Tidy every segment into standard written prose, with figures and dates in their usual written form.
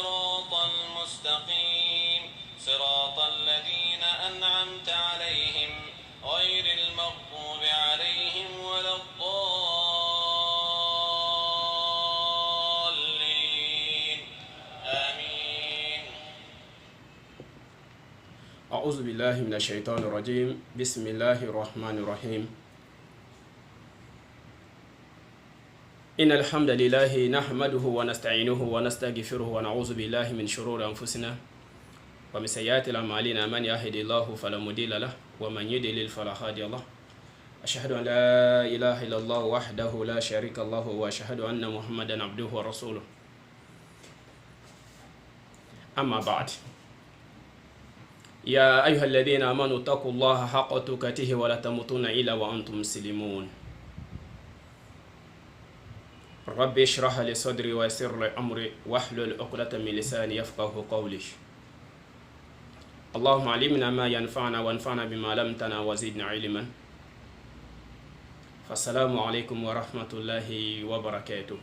الصراط المستقيم صراط الذين أنعمت عليهم غير المغضوب عليهم ولا الضالين آمين. أعوذ بالله من الشيطان الرجيم. بسم الله الرحمن الرحيم. إن الحمد لله نحمده ونستعينه ونستغفره ونعوذ بالله من شرور أنفسنا ومن سيئات أعمالنا. من يهد الله فلا مضل له ومن يضلل فلا هادي له. أشهد أن لا إله إلا الله وحده لا شريك له وأشهد أن محمدا عبده ورسوله. أما بعد، يا أيها الذين آمنوا اتقوا الله حق تقاته ولا تموتن إلا وأنتم مسلمون. رب اشرح لي صدري ويسر لي أمري واحلل عقدة من لساني يفقهوا قولي. اللهم علمنا ما ينفعنا وانفعنا بما علمتنا وزدنا علما. فالسلام عليكم ورحمة الله وبركاته.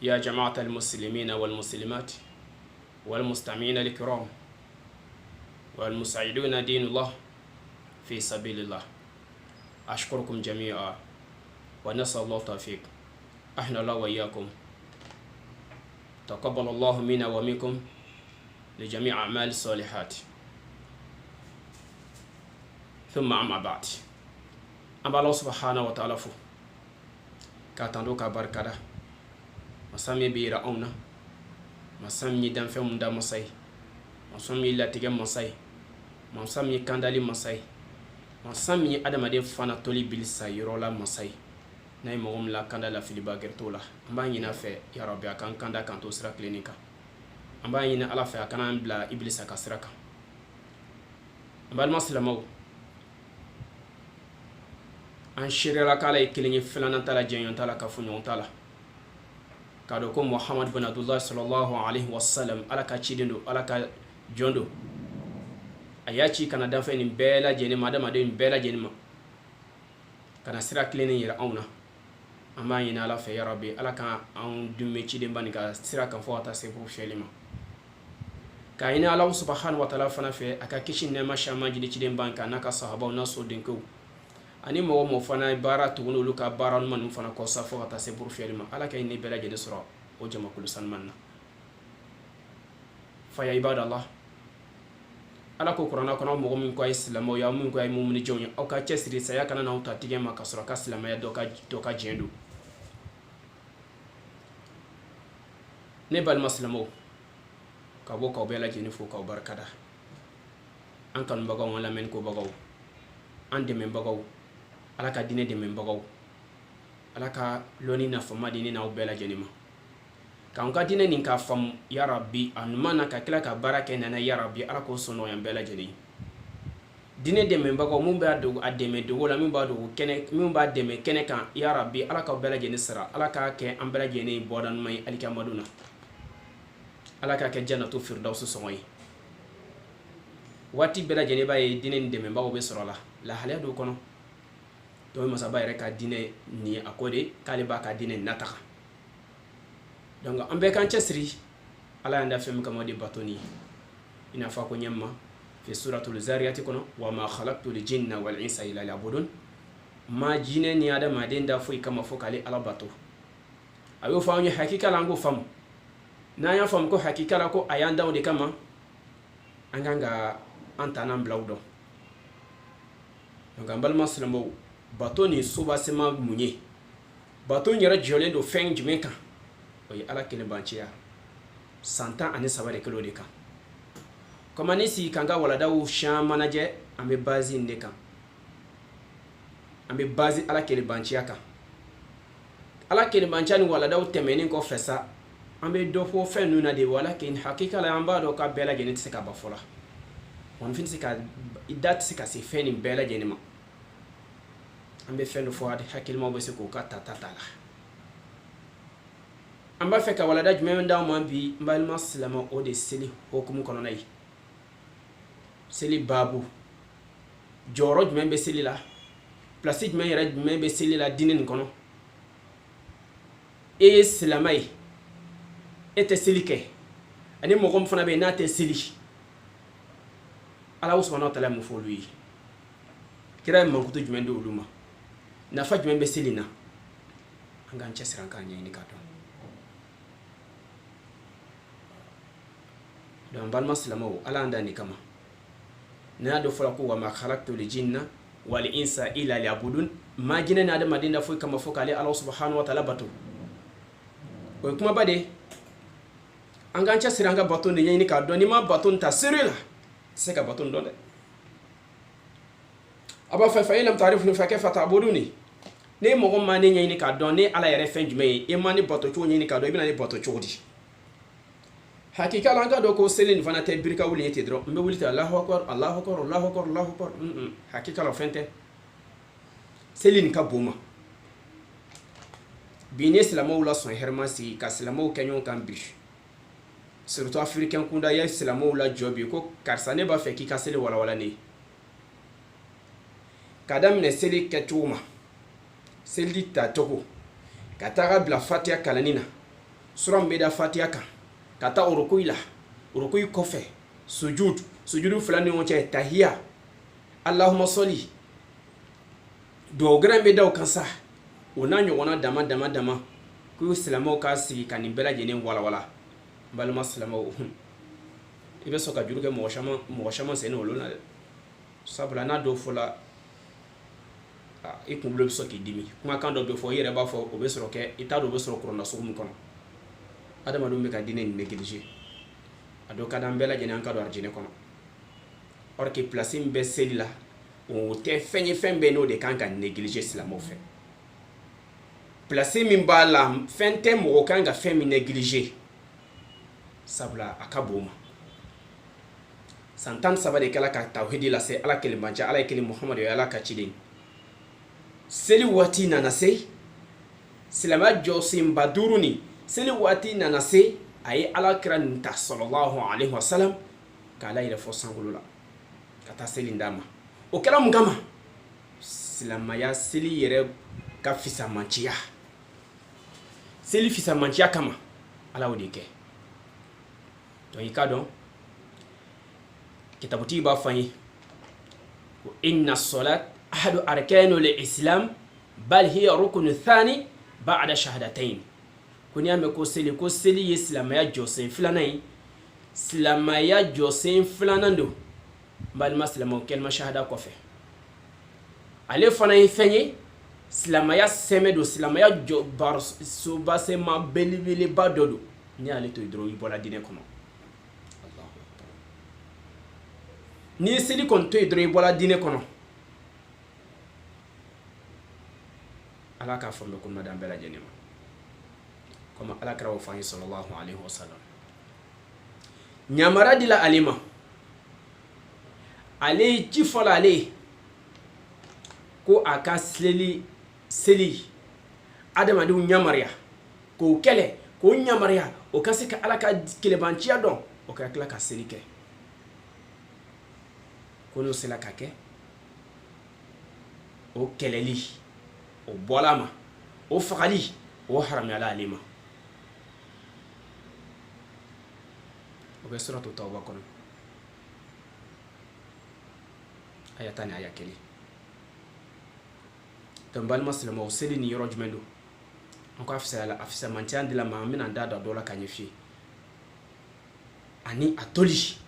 يا جماعة المسلمين والمسلمات والمستمعين الكرام والمساعدون دين الله في سبيل الله، أشكركم جميعا ونسأل الله التوفيق. أحنا الله وإياكم. تقبل الله منا ومنكم لجميع أعمال الصالحات. ثم أما بعد، أما الله سبحانه وتعالى فو كاتندو كبركة مسامي بيرا أونا مسامي دنفم دا مساي مسامي لاتيجا مساي مسامي كاندالي مساي مسامي أدم أدم فانا تولي بلسا يرولا مساي nay mogom la kanda la filiba gerto la amba nyina fe ya rabbi akan kanda kan to sira klinika amba nyina ala fe akan bla iblisa ka sira ka amba maslamo an shirira kala ikilini filana tala jenyon tala ka funyon tala kado ko muhammad bin abdullah sallallahu alaihi wasallam ala ka chidindo ala ka jondo ayachi kana dafa ni bela jeni madama de bela jeni ma kana sira klini yira auna amma yina ala fe ya rabbi ala kan an dumme ci de ban ka sira kan fo ta se pour shelima ka ina allah subhanahu wa ta'ala fana fe aka kishin ne ma shama jidi ci de ban ka naka sahaba na so din ko ani mo fana bara to no luka bara man fana ko sa fo ta se pour shelima ala ka ni bela jidi sura o jama kul sanmanna fa ya ibadallah ala ko qur'ana kono mo min ko islamo ya min ko ay mumni jonyo o ka chesri sa ya kana na uta tige ma kasura ka islamo ya doka jendo ne bal maslamo ka bo ka bela jeni fo ka barkada an kan bagaw wala men ko bagaw an de men bagaw ala ka dine de men bagaw ala ka loni na fama dine na bela jeni ma kan ka dine nin ka fam ya rabbi an mana ka kila ka baraka na ya rabbi ala ko sono yan bela jeni dine de men bagaw mun ba do ademe do wala mun ba do kene mun ba deme kene kan ya rabbi ala ka bela jeni sira ala ka ke an bela jeni bodan mai alika maduna ala ka ke jannatu firdaus somoy wati bela jeni baye dine de men bagaw be sira la haliya do kono to mo sabay rek ka dine ni akode kaliba ka dine nataka. Donc ambe kan chesri ala anda fem kama de batoni ina fa ko nyamma fi suratul zariyat kono wa ma khalaqtul jinna wal insa illa liya'budun ma jine ni adama de nda foi kama fo kale ala bato ayo fa onye hakika lango fam na ya fam ko hakika la ko ayanda de kama anganga antana blawdo. Donc ambal maslamo batoni suba sema munye bato nyara jole do feng jumeka oyi ala kele banchiya santa ani sabare kilo de kan koma nisi kanga wala dawu shama je ambe bazi ndeka ambe bazi ala kele banchiya kan ala kele banchani wala dawu temeni ko fesa ambe do fo fenu na de wala kin hakika la amba do ka bela jeni tsika bafola on fin sika idat sika se feni bela jeni ma ambe fenu fo ade hakil mo be se ko ka tatala amba feka wala da jume nda mo bi mbal maslama o de seli hukumu kono nay seli babu joro jume be seli la place jume yara jume be seli la dinin kono e islamai e tɛ seli kɛ ani mɔgɔ min fana bɛ yen n'a tɛ seli Ala subhanahu wa ta'ala mun fɔ olu ye kira ye mankutu jumɛn di olu ma nafa jumɛn bɛ seli na an k'an cɛsiri an k'a ɲɛɲini k'a dɔn donc balima silamɛw Ala y'an da nin kama n'a y'a dɔn fɔla ko wa ma khalaqtul jinna wal insa illa liya'budun ma jinɛ ni adamaden da foyi kama fɔ k'ale Ala subhanahu wa ta'ala bato o ye kumaba de an k'an cɛsiri an ka bato de ɲɛɲini k'a dɔn n'i ma bato ta seri la se ka bato dɔn dɛ a b'a fɔ fa in lam ta'rifuni fa kayfa ta'buduni ne mɔgɔ ma ne ɲɛɲini k'a dɔn ne Ala yɛrɛ fɛn jumɛn ye e ma ne bato cogo ɲɛɲini k'a dɔn i bɛna ne bato cogo di hakika la an ka dɔn ko seli nin fana tɛ birika wuli ye ten dɔrɔn n bɛ wuli ten Allahu akbar Allahu akbar Allahu akbar Allahu akbar hakika la fɛn tɛ seli nin ka bon ma bi ne silamɛw la sɔn hɛrɛma sigi ka silamɛw kɛ ɲɔgɔn kan bi surtout africain kunda ye silamɛw la jɔ bi ko karisa ne b'a fɛ k'i ka seli walawala ne ka daminɛ seli kɛcogo ma seli tacogo ka taga bila fatiha kalanni na sura min bɛ da fatiha kan ka taa rukuyi la rukuyi kɔfɛ sujudu fila ni ɲɔgɔn cɛ tahiya Allahumma soli duwawu gɛrɛ bɛ da o kan sa o n'a ɲɔgɔnna dama ko silamɛw ka sigi ka nin bɛɛ lajɛlen walawala balima silamɛw i bɛ sɔn ka juru kɛ mɔgɔ caman sen olu na dɛ sabula n'a dɔw fɔla i kunkolo bɛ sɔn k'i dimi kumakan dɔ bɛ fɔ i yɛrɛ b'a fɔ o bɛ sɔrɔ kɛ i t'a dɔn o bɛ sɔrɔ kuranna sugu min kɔnɔ adamadenw bɛ ka diinɛ nin négligé a dɔ ka d'an bɛɛ lajɛlen an ka don arijinɛ kɔnɔ or que place min bɛ seli la o tɛ fɛn ye fɛn bɛɛ n'o de kan ka négligé silamɛw fɛ place min b'a la fɛn tɛ mɔgɔ kan ka fɛn min négligé sabula a ka bon ma san 13 de kɛla ka tawhidi lase Ala kelenbancɛ Ala ye kelen Muhamadu ye Ala ka ciden seli waati nana se silamɛya jɔsenba 5 ni seli waati nana se a ye Ala kira nin ta sallallahu alaihi wasallam ka Ala yɛrɛ fɔ sankolo la ka taa seli d'a ma o kɛra mun kama silamɛya seli yɛrɛ ka fisamanciya seli fisamanciya kama Ala y'o de kɛ donc i ka dɔn kitabutigi b'a fɔ an ye ko inna salat ahadu arkanul islam bal hiya rukun thani ba'da shahadatayn ko n'i y'a mɛn ko seli ye silamɛya jɔsen filanan ye silamɛya jɔsen filanan don balima silamɛw kɛlima shahada kɔfɛ ale fana ye fɛn ye silamɛya sɛmɛ don silamɛya sobasema belebeleba dɔ don n'i y'ale to yen dɔrɔn i bɔra diinɛ kɔnɔ n'i ye seli kɔni to yen dɔrɔn i bɔra diinɛ kɔnɔ Ala k'a faamuya ko d'an bɛɛ lajɛlen ma comme Ala kɛra o fɔ an ye sallallahu alaihi wasallam ɲamara dila ale ma ale ye ci fɔla ale ye ko a ka seli adamadenw ɲamariya k'o kɛlɛ k'o ɲamariya o ka se ka Ala ka kelebanciya dɔn o ka tila ka seli kɛ ko n'o sela ka kɛ o kɛlɛli o bɔla ma o fagali o haramuyala ale ma o bɛ suratu tawba kɔnɔ aya 10 ni aya 1 donc balima silamɛw seli ni yɔrɔ jumɛn don an ko a fisamantiya dila ma an bɛna da dɔ la ka ɲɛf'i ye ani a toli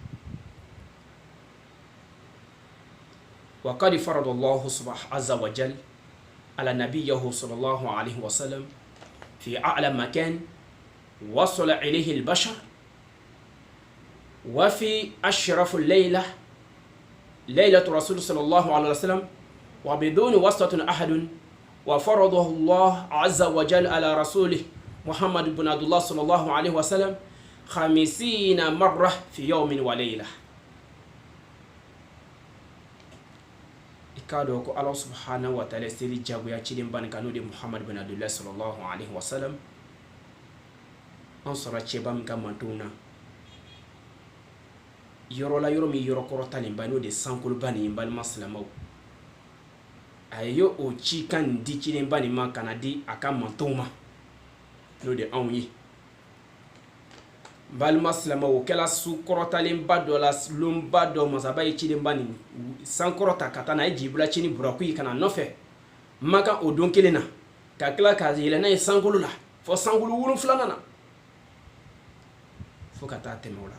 وقد فرض الله سبحانه عز وجل على نبيه صلى الله عليه وسلم في أعلى مكان وصل إليه البشر وفي أشرف الليلة ليلة رسول صلى الله عليه وسلم وبدون واسطة أحد وفرضه الله عز وجل على رسوله محمد بن عبد الله صلى الله عليه وسلم 50 مرة في يوم وليلة k'a dɔn ko Ala subhanahu wa ta'ala seli jagoya ciden bani kan n'o de Muhammad bin Abdullah sallallahu alaihi wasallam an sɔrɔ cɛba min ka mantonw na yɔrɔ la yɔrɔ min yɔrɔ kɔrɔtalen ba n'o de sankolo bani ye balima silamɛw a ye o ci kan nin di ciden bani ma kana di a ka mantonw ma n'o de anw ye balma silama o kɛla su kɔrɔtalenba dɔ la lonba dɔ masaba ye cidenba nin sankɔrɔta ka taa n'a ye jibila cini buraku yi kana nɔfɛ maka o don kelen na ka tila ka yɛlɛ n'a ye sankolo la fɔ sankolo 7 na fo ka taa tɛmɛ o la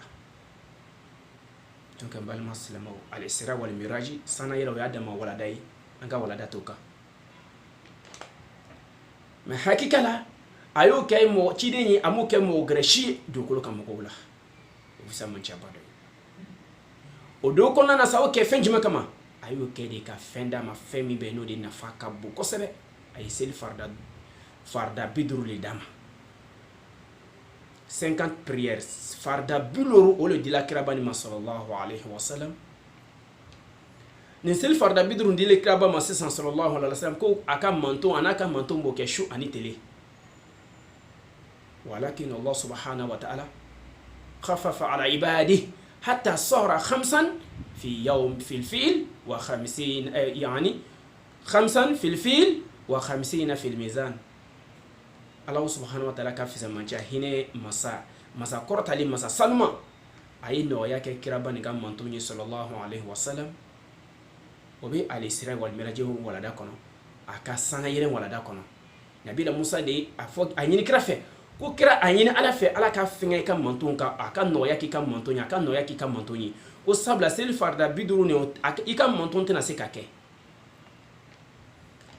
donc balma silama o al-Isra wal Miraji sana yɛrɛ o y'a dama walada ye an ka walada t'o kan mais hakika la a y'o kɛ mɔgɔ ciden ye a m'o kɛ mɔgɔ gɛrɛ si ye dugukolo kan mɔgɔw la o fisa man ca ba dɔ ye o don kɔnɔna na sa o kɛ fɛn jumɛn kama a y'o kɛ de ka fɛn d'a ma fɛn min bɛ n'o de nafa ka bon kosɛbɛ a ye seli farida 50 le d'a ma 50 prières farida 50 o le dila kira ba nin ma sallallahu alaihi wasallam nin seli farida 50 dile kira ba ma sisan sallallahu alaihi wasallam ko a ka manton a n'a ka manton b'o kɛ su ani tele ولكن الله سبحانه وتعالى خفف على عباده حتى صار 5 في يوم في الفيل و50 يعني 5 في الفيل و50 في الميزان الله سبحانه وتعالى كفي زمان هنا مسا كرت عليه مسا سلمى أي نوعية كربان كم منتوني صلى الله عليه وسلم وبي على الإسراء والميراج ولا دكنا أكاسنا يرين ولا دكنا نبي موسى دي أفوق أيني كرافة ko kira a ɲini ala fɛ ala ka fɛngɛ ka manton ka a ka nɔgɔya k'i ka manton ye a ka nɔgɔya k'i ka manton ye ko sabula seli farida 50 ne i ka manton tɛna se ka kɛ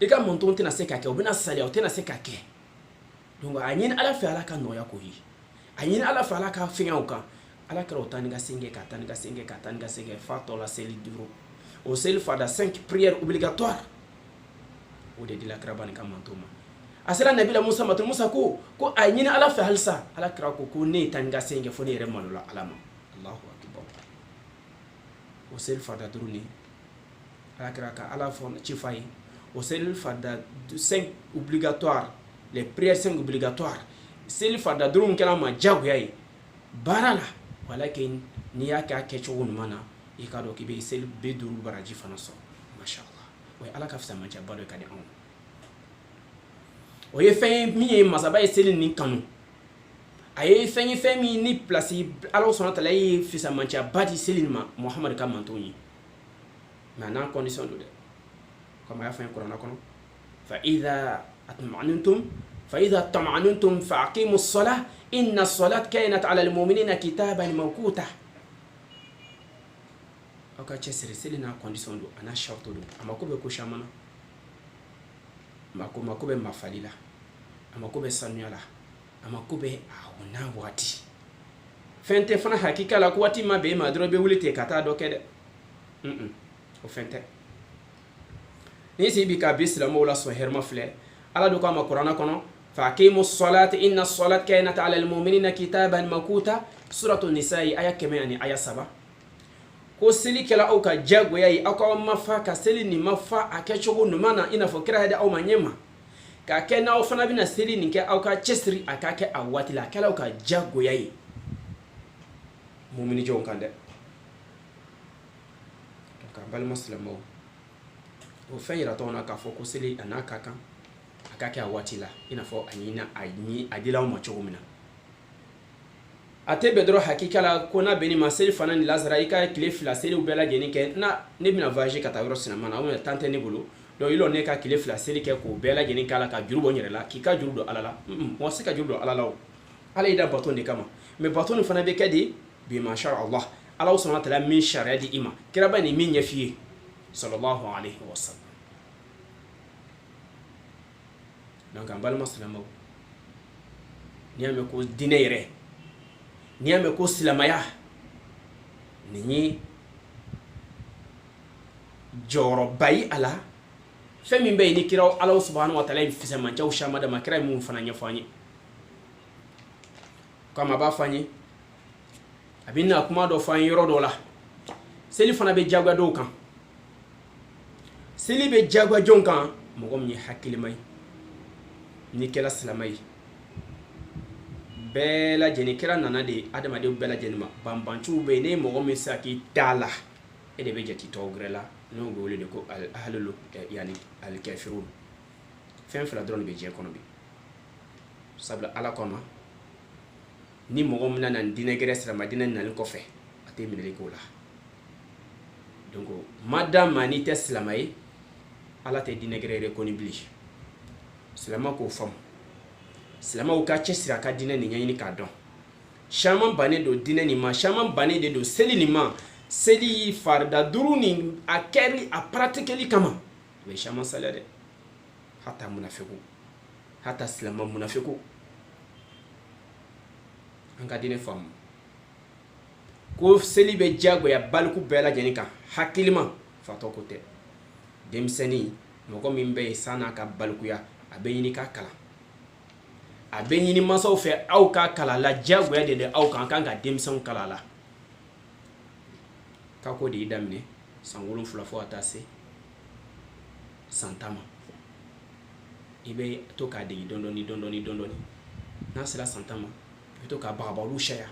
i ka manton tɛna se ka kɛ o bɛna saliya o tɛna se ka kɛ donc a ɲini ala fɛ ala ka nɔgɔya k'o ye a ɲini ala fɛ ala ka fɛngɛ o kan ala kɛra o taa ni ka sen kɛ ka taa ni ka sen kɛ ka taa ni ka sen kɛ fa tɔ la seli 5 o seli farida 5 prières obligatoires o de dila kira ba nin ka manton ma asira nabila musa matul musa ko a ɲini ala fɛ halisa ala kira ko ne tan ga sen kɛ fo ne yɛrɛ malola ala ma allahu akbar o seli farida 5 ni ala kira ka ala fɔ ci fa ye o seli farida 5 obligatoire les prières 5 obligatoires seli farida 5 kɛra ma jagoya ye baara la walakin n'i y'a kɛ a kɛcogo ɲuman na i ka dɔn k'i bɛ seli 50 baraji fana sɔrɔ mashallah o ye ala ka fisa man ca ba dɔ ka di anw o ye fɛn min ye masaba ye seli nin kanu a ye fɛn min ni place ala sɔnna tala ye fisa man ca ba di seli ma muhamadu ka manton ye mais n'a condition do dɛ comme a y'a fɔ ye kuranɛ kɔnɔ fa idha tama'antum fa aqimu as-salah inna as-salata kanat 'ala al-mu'minina kitaban mawquta aw ka cɛsiri seli n'a condition do a n'a charte do a mako bɛ ko caman na mako bɛ mafali la a mako bɛ sanuya la a mako bɛ a n'a waati fɛn tɛ fana hakika la ko waati ma bɛn ma dɔrɔn bɛ wuli ten ka taa dɔ kɛ dɛ o fɛn tɛ ni si bi ka bi silamɛw la sɔn hɛrɛma filɛ ala do k'a ma kuranɛ kɔnɔ fa aqimu as-salata inna as-salata kanat 'ala al-mu'minina kitaban mawquta suratul nisa aya 100 ani aya 7 ko seli kɛla aw ka jagoya ye aw ka mafa ka seli ni mafa a kɛcogo ɲuman na i n'a fɔ kira yɛrɛ aw ma ɲɛma k'a kɛ n'aw fana bɛna seli nin kɛ aw ka cɛsiri a k'a kɛ a waati la a kɛla aw ka jagoya ye muminijɔnw kan dɛ donc an balima silamɛw o fɛn yira tɔw na k'a fɔ ko seli a n'a ka kan a k'a kɛ a waati la i n'a fɔ a dila aw ma cogo min na a tɛ bɛn dɔrɔn hakika la ko n'a bɛn ni ma seli fana ni lazara i ka tile 2 seliw bɛɛ lajɛlen kɛ ne bɛna voyager ka taa yɔrɔ sinama na o minɛ temps tɛ ne bolo donc il ne ka tile 2 seli kɛ k'o bɛɛ lajɛlen k'a la ka juru bɔ n yɛrɛ la k'i ka juru don ala la mɔgɔ se ka juru don ala la o ala y'i da baton de kama mais baton nin fana bɛ kɛ de bi masha Allah ala sɔnna wa taala min sariya di i ma kira ba nin min ɲɛf'i ye sallallahu alaihi wasallam donc an balima silamɛw n'i y'a mɛn ko diinɛ yɛrɛ n'i y'a mɛn ko silamaya nin ye jɔyɔrɔba ye a la fɛn min bɛ yen ni kira ala subhanahu wa taala ye fisamancaw caman d'a ma kira ye mun fana ɲɛfɔ an ye comme a b'a fɔ an ye a bɛ na kuma dɔ fɔ an ye yɔrɔ dɔ la seli fana bɛ jagoya dɔw kan seli bɛ jagoya jɔnw kan mɔgɔ min ye hakilima ye ni kɛra silamɛ ye bɛɛ lajɛlen kira nana de adamadenw bɛɛ lajɛlen ma banbanciw bɛ yen ne mɔgɔ min sa k'i da la e de bɛ jate tɔw gɛrɛ la n'o bɛ wele de ko ahlul yani al-kafirun fɛn fila dɔrɔn de bɛ diɲɛ kɔnɔ bi sabula ala kɔnɔ ni mɔgɔ min na dinɛ gɛrɛ sirama dinɛ nali kɔfɛ a tɛ minɛli k'o la donc madama n'i tɛ silama ye ala tɛ dinɛ gɛrɛ reconnu bilen silama k'o faamu silamaw ka cɛsiri a ka dinɛ nin ɲɛɲini k'a dɔn caman bannen don dinɛ nin ma caman bannen de don seli nin ma seli farida duuru nin a kɛli a pratiqueli kama u bɛ caman saliya dɛ hata munafiku hata silama munafiku an ka dinɛ faamu ko seli bɛ diyagoya baliku bɛɛ lajɛlen kan hakilima fatɔ ko tɛ denmisɛnnin mɔgɔ min bɛ yen san'a ka balikuya a bɛ ɲini k'a kalan a bɛ ɲini mansaw fɛ aw ka kalan la diyagoya de aw kan ka denmisɛnw kalan la k'a ko de y'i daminɛ san 7 fo ka taa se san 10 ma i bɛ to k'a degi dɔɔni n'a sera san 10 ma i bɛ to k'a bagabagaliw sariya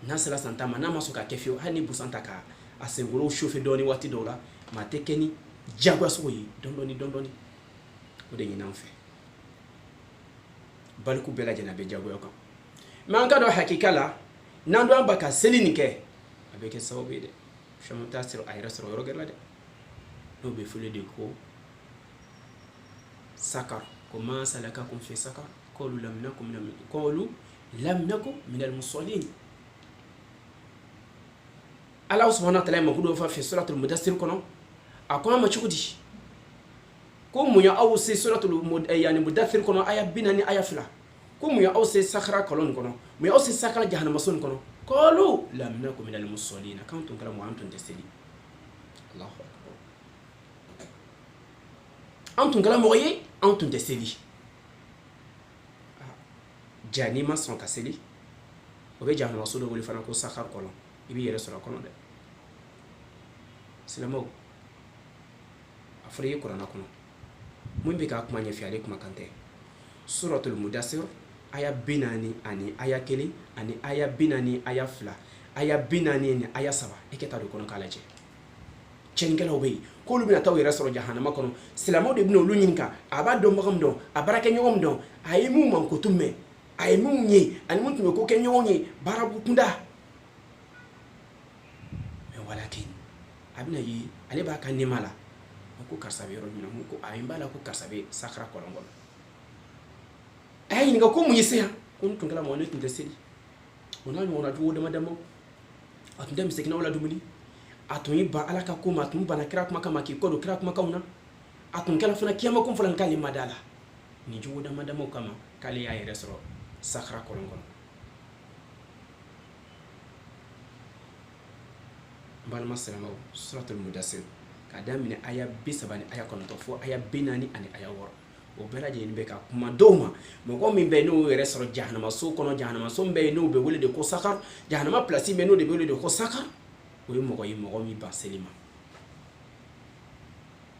n'a sera san 10 ma n'a ma sɔn ka kɛ fiyewu hali ni busan ta k'a senkɔrɔw chauffer dɔɔni waati dɔw la maa tɛ kɛ ni diyagoyasogo ye dɔɔni o de ɲin'an fɛ baliku bɛɛ lajɛlen bɛ diyagoya kan mais an ka dɔn hakika la n'an don an ba ka seli nin kɛ a bɛ kɛ sababu ye dɛ caman t'a sɔrɔ a yɛrɛ sɔrɔ yɔrɔ gɛrɛ la dɛ n'o bɛ fɔle de ko sakar ko ma salakakum fi sakar qalu lam nakum minal musallin Allah subhanahu wa ta'ala ma kudo fa fi suratul mudaththir kono a ko ma cogo di ko mun ya aw se suratul mudaththir kono aya binani aya fila ko mun ya aw se sakara kolon kono mun ya aw se sakara jahannama son kono qalu lam nakum minal musallin kan tun kala mu antun tasili Allahu akbar antun kala mo ye antun tasili jani ma son ka seli o be jahannama so do woli fana ko sakar kolon ibi yɛrɛ sɔrɔ kɔnɔ dɛ silamaw a fɔra i ye kuranna kɔnɔ mun bɛ k'a kuma ɲɛfɛ ale kuma kan tɛ suratul mudaththir aya 40 ani aya 1 ani aya 40 aya 2 aya 40 ni aya 3 e kɛ ta don kɔnɔ k'a lajɛ cɛnikɛlaw bɛ yen k'olu bɛna taa u yɛrɛ sɔrɔ jahanama kɔnɔ silamaw de bɛna olu ɲininka a b'a dɔnbaga min dɔn a baarakɛɲɔgɔn min dɔn a ye mun mankutu mɛn a ye mun ye ani mun tun bɛ ko kɛ ɲɔgɔn ye baara kunda walakin abina yi ale b'a ka nema la ko karisa bɛ yɔrɔ min na ko a ye b'a la ko karisa bɛ sakara kɔlɔn kɔnɔ a y'a ɲininka ko mun ye se yan ko n tun kɛra mɔgɔ ne tun tɛ seli o n'a ɲɔgɔnna jugu dama a tun tɛ misikinaw la dumuni a tun y'i ban ala ka ko ma a tun banna kira kuma kama k'i kɔ don kira kumakanw na a tun kɛra fana kiyama kun fɔlɔ k'ale ma da la nin jugu dama kama k'ale y'a yɛrɛ sɔrɔ sakara kɔlɔn kɔnɔ balama silamaw suratul mudaththir ka daminɛ aya 30 ni aya 9 fo aya 40 ani aya 6 o bɛɛ lajɛlen bɛ ka kuma dɔw ma mɔgɔ min bɛ n'o yɛrɛ sɔrɔ jahanama so kɔnɔ jahanama so min bɛ n'o bɛ wele de ko sakar jahanama place bɛ n'o de bɛ wele de ko sakar o ye mɔgɔ ye mɔgɔ min ban seli ma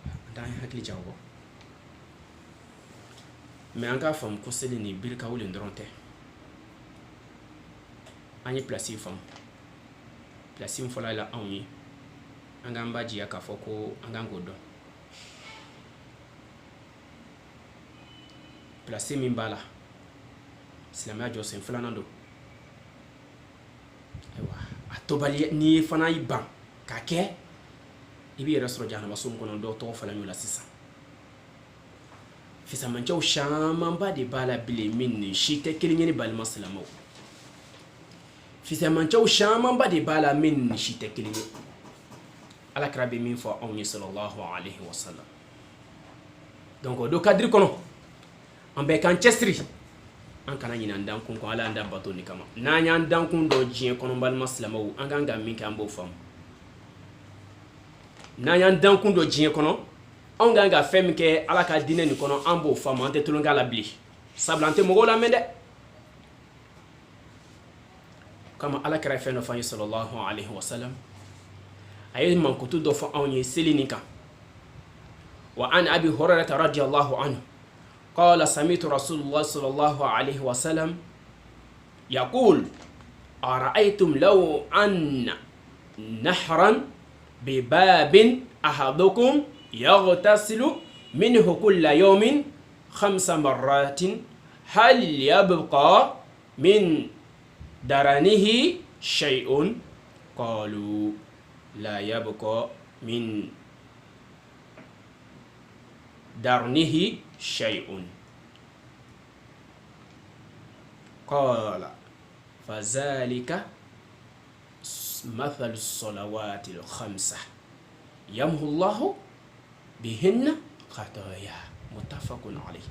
an t'an hakili jagabɔ mais an k'a faamu ko seli ni birika wele dɔrɔn tɛ an ye place faamu place min fɔlɔ la anw ye an k'an ba jiya k'a fɔ ko an k'an k'o dɔn place min b'a la silamɛya jɔsen filanan don ayiwa a tɔbali n'i ye fana y'i ban k'a kɛ i b'i yɛrɛ sɔrɔ jahanabaso min kɔnɔ dɔw tɔgɔ fɔla ɲɔgɔn la sisan fisamancɛw camanba de b'a la bilen min ni si tɛ kelen ye ni balima silamɛw fisamancɛw camanba de b'a la min ni si tɛ kelen ye alakira bɛ min fɔ anw ye sallallahu alaihi wasallam donc o do kadiri kɔnɔ an bɛɛ k'an cɛsiri an kana ɲinɛ an dankun kɔ ala an da bato ni kama n'an y'an dankun dɔ diɲɛ kɔnɔ balima silamɛw an kan ka min kɛ an b'o faamu n'an y'an dankun dɔ diɲɛ kɔnɔ an kan ka fɛn min kɛ ala ka diinɛ nin kɔnɔ an b'o faamu an tɛ tulon kɛ a la bilen sabula an tɛ mɔgɔw lamɛn dɛ kama alakira ye fɛn dɔ fɔ an ye sallallahu alaihi wasallam a ye mankutu dɔ fɔ anw ye seli nin kan wa an abi hurairata radiyallahu anhu قال سمعت رسول الله صلى الله عليه وسلم يقول أرأيتم لو أن نهرا بباب أحدكم يغتسل منه كل يوم 5 مرات هل يبقى من درنه شيء قالوا لا يبقى من درنه شيء قال فذلك مثل الصلوات الخمسة يمحو الله بهن خطايا متفق عليه.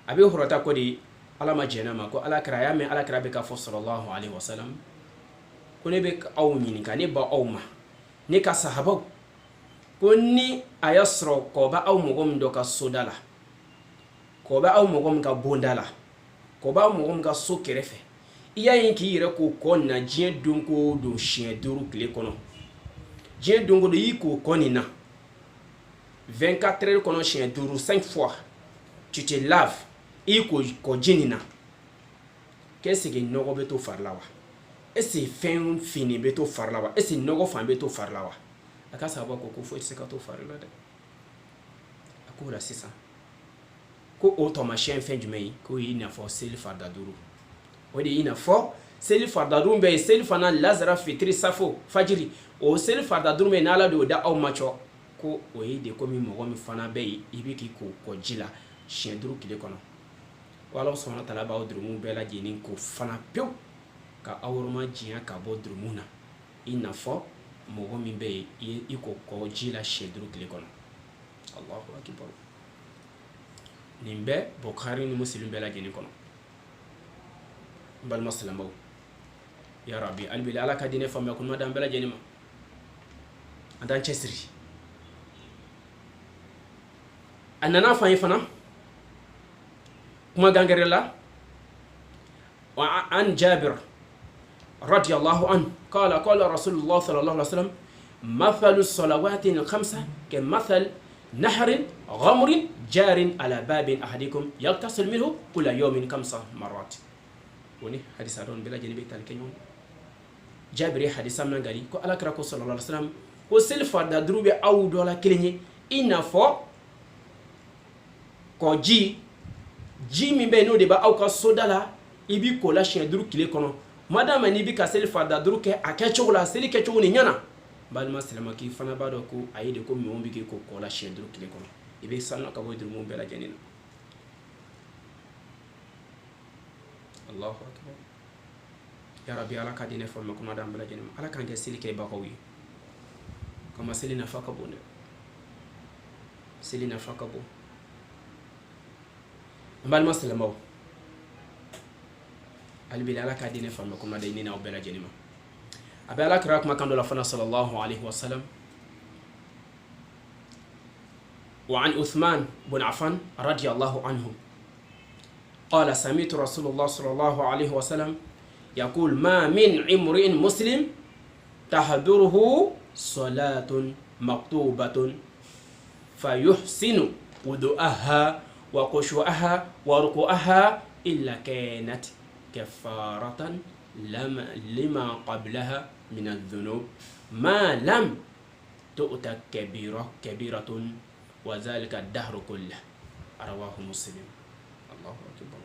أبي هريرة كودي على ما جينا ما كو على كرايا من على كرابك صلى الله عليه وسلم كوني بك أو مين كاني با أو ما نيكا صحابو كوني أيسرو كوبا أو مغم دوكا سودالا كوبا أو مغم كا بوندالا كوبا أو مغم كا سو كرفه iya yin ki yire ko kon na jien donko do chien duru kle kono jien donko do yi ko konina 24 heures kono chien duru 5 fois tu te laves i ko jinina qu'est-ce que nogo beto farlawa et c'est fin fini beto farlawa et c'est nogo fan beto farlawa aka sabo ko fo se ka to farla de akura sisa ko automachien fin du mai ko yi na fo sel farda duru wadi ina fo seli farda dumbe seli fana lazara fitri safo fajiri o seli farda dumbe nala do da aw macho ko o yi de komi mo mi fana be ibiki ko jila chien duru kile kono wala subhanahu wa ta'ala ba odrumu be la jinin ko fana pew ka awruma jiya ka bo drumuna ina fo mo mi be iko ko jila chien duru kile kono Allahu akbar nimbe Bukhari ni Muslim be la jinin kono bal maslamaw ya rabbi albil ala kadine fam yakun madam bela jenima andan chesri anana fa yifana kuma gangarela wa an Jabir radiyallahu an qala rasulullah sallallahu alaihi wasallam mathalu salawati al-khamsa kamathal نهر غمر جار على باب أحدكم يغتسل منه كل يوم 5 مرات woni hadisa don bela jeni be tal kenyon Jabiri hadisa man gari ko ala kra ko sallallahu alaihi wasallam ko sel farda drube aw dola kelenye ina fo ko ji mi be no de ba aw ka sodala ibi ko la chien dru kile kono madama ni bi ka sel farda dru ke akecho la sel kecho ni nyana balma selama ki fana ba do ko ayide ko mi won bi ko la chien dru kile kono ibe sanna ka bo dru mo bela jeni Allahu akbar ya rabbi ala kadine forma kuma dam bela jenima ala kanke silike bakawi kama selina fakabo ne selina fakabo mbal maslamaw albi ala kadine forma kuma dai ni na bela jenima abi ala krak makando la fana sallallahu alaihi wasallam wa an Uthman bin Affan radiyallahu anhu قال سمعت رسول الله صلى الله عليه وسلم يقول ما من امرئ مسلم تحضره صلاة مكتوبة فيحسن وضوءها وخشوعها وركوعها إلا كانت كفارة لما قبلها من الذنوب ما لم تؤت كبيرة وذلك الدهر كله رواه مسلم. الله أكبر.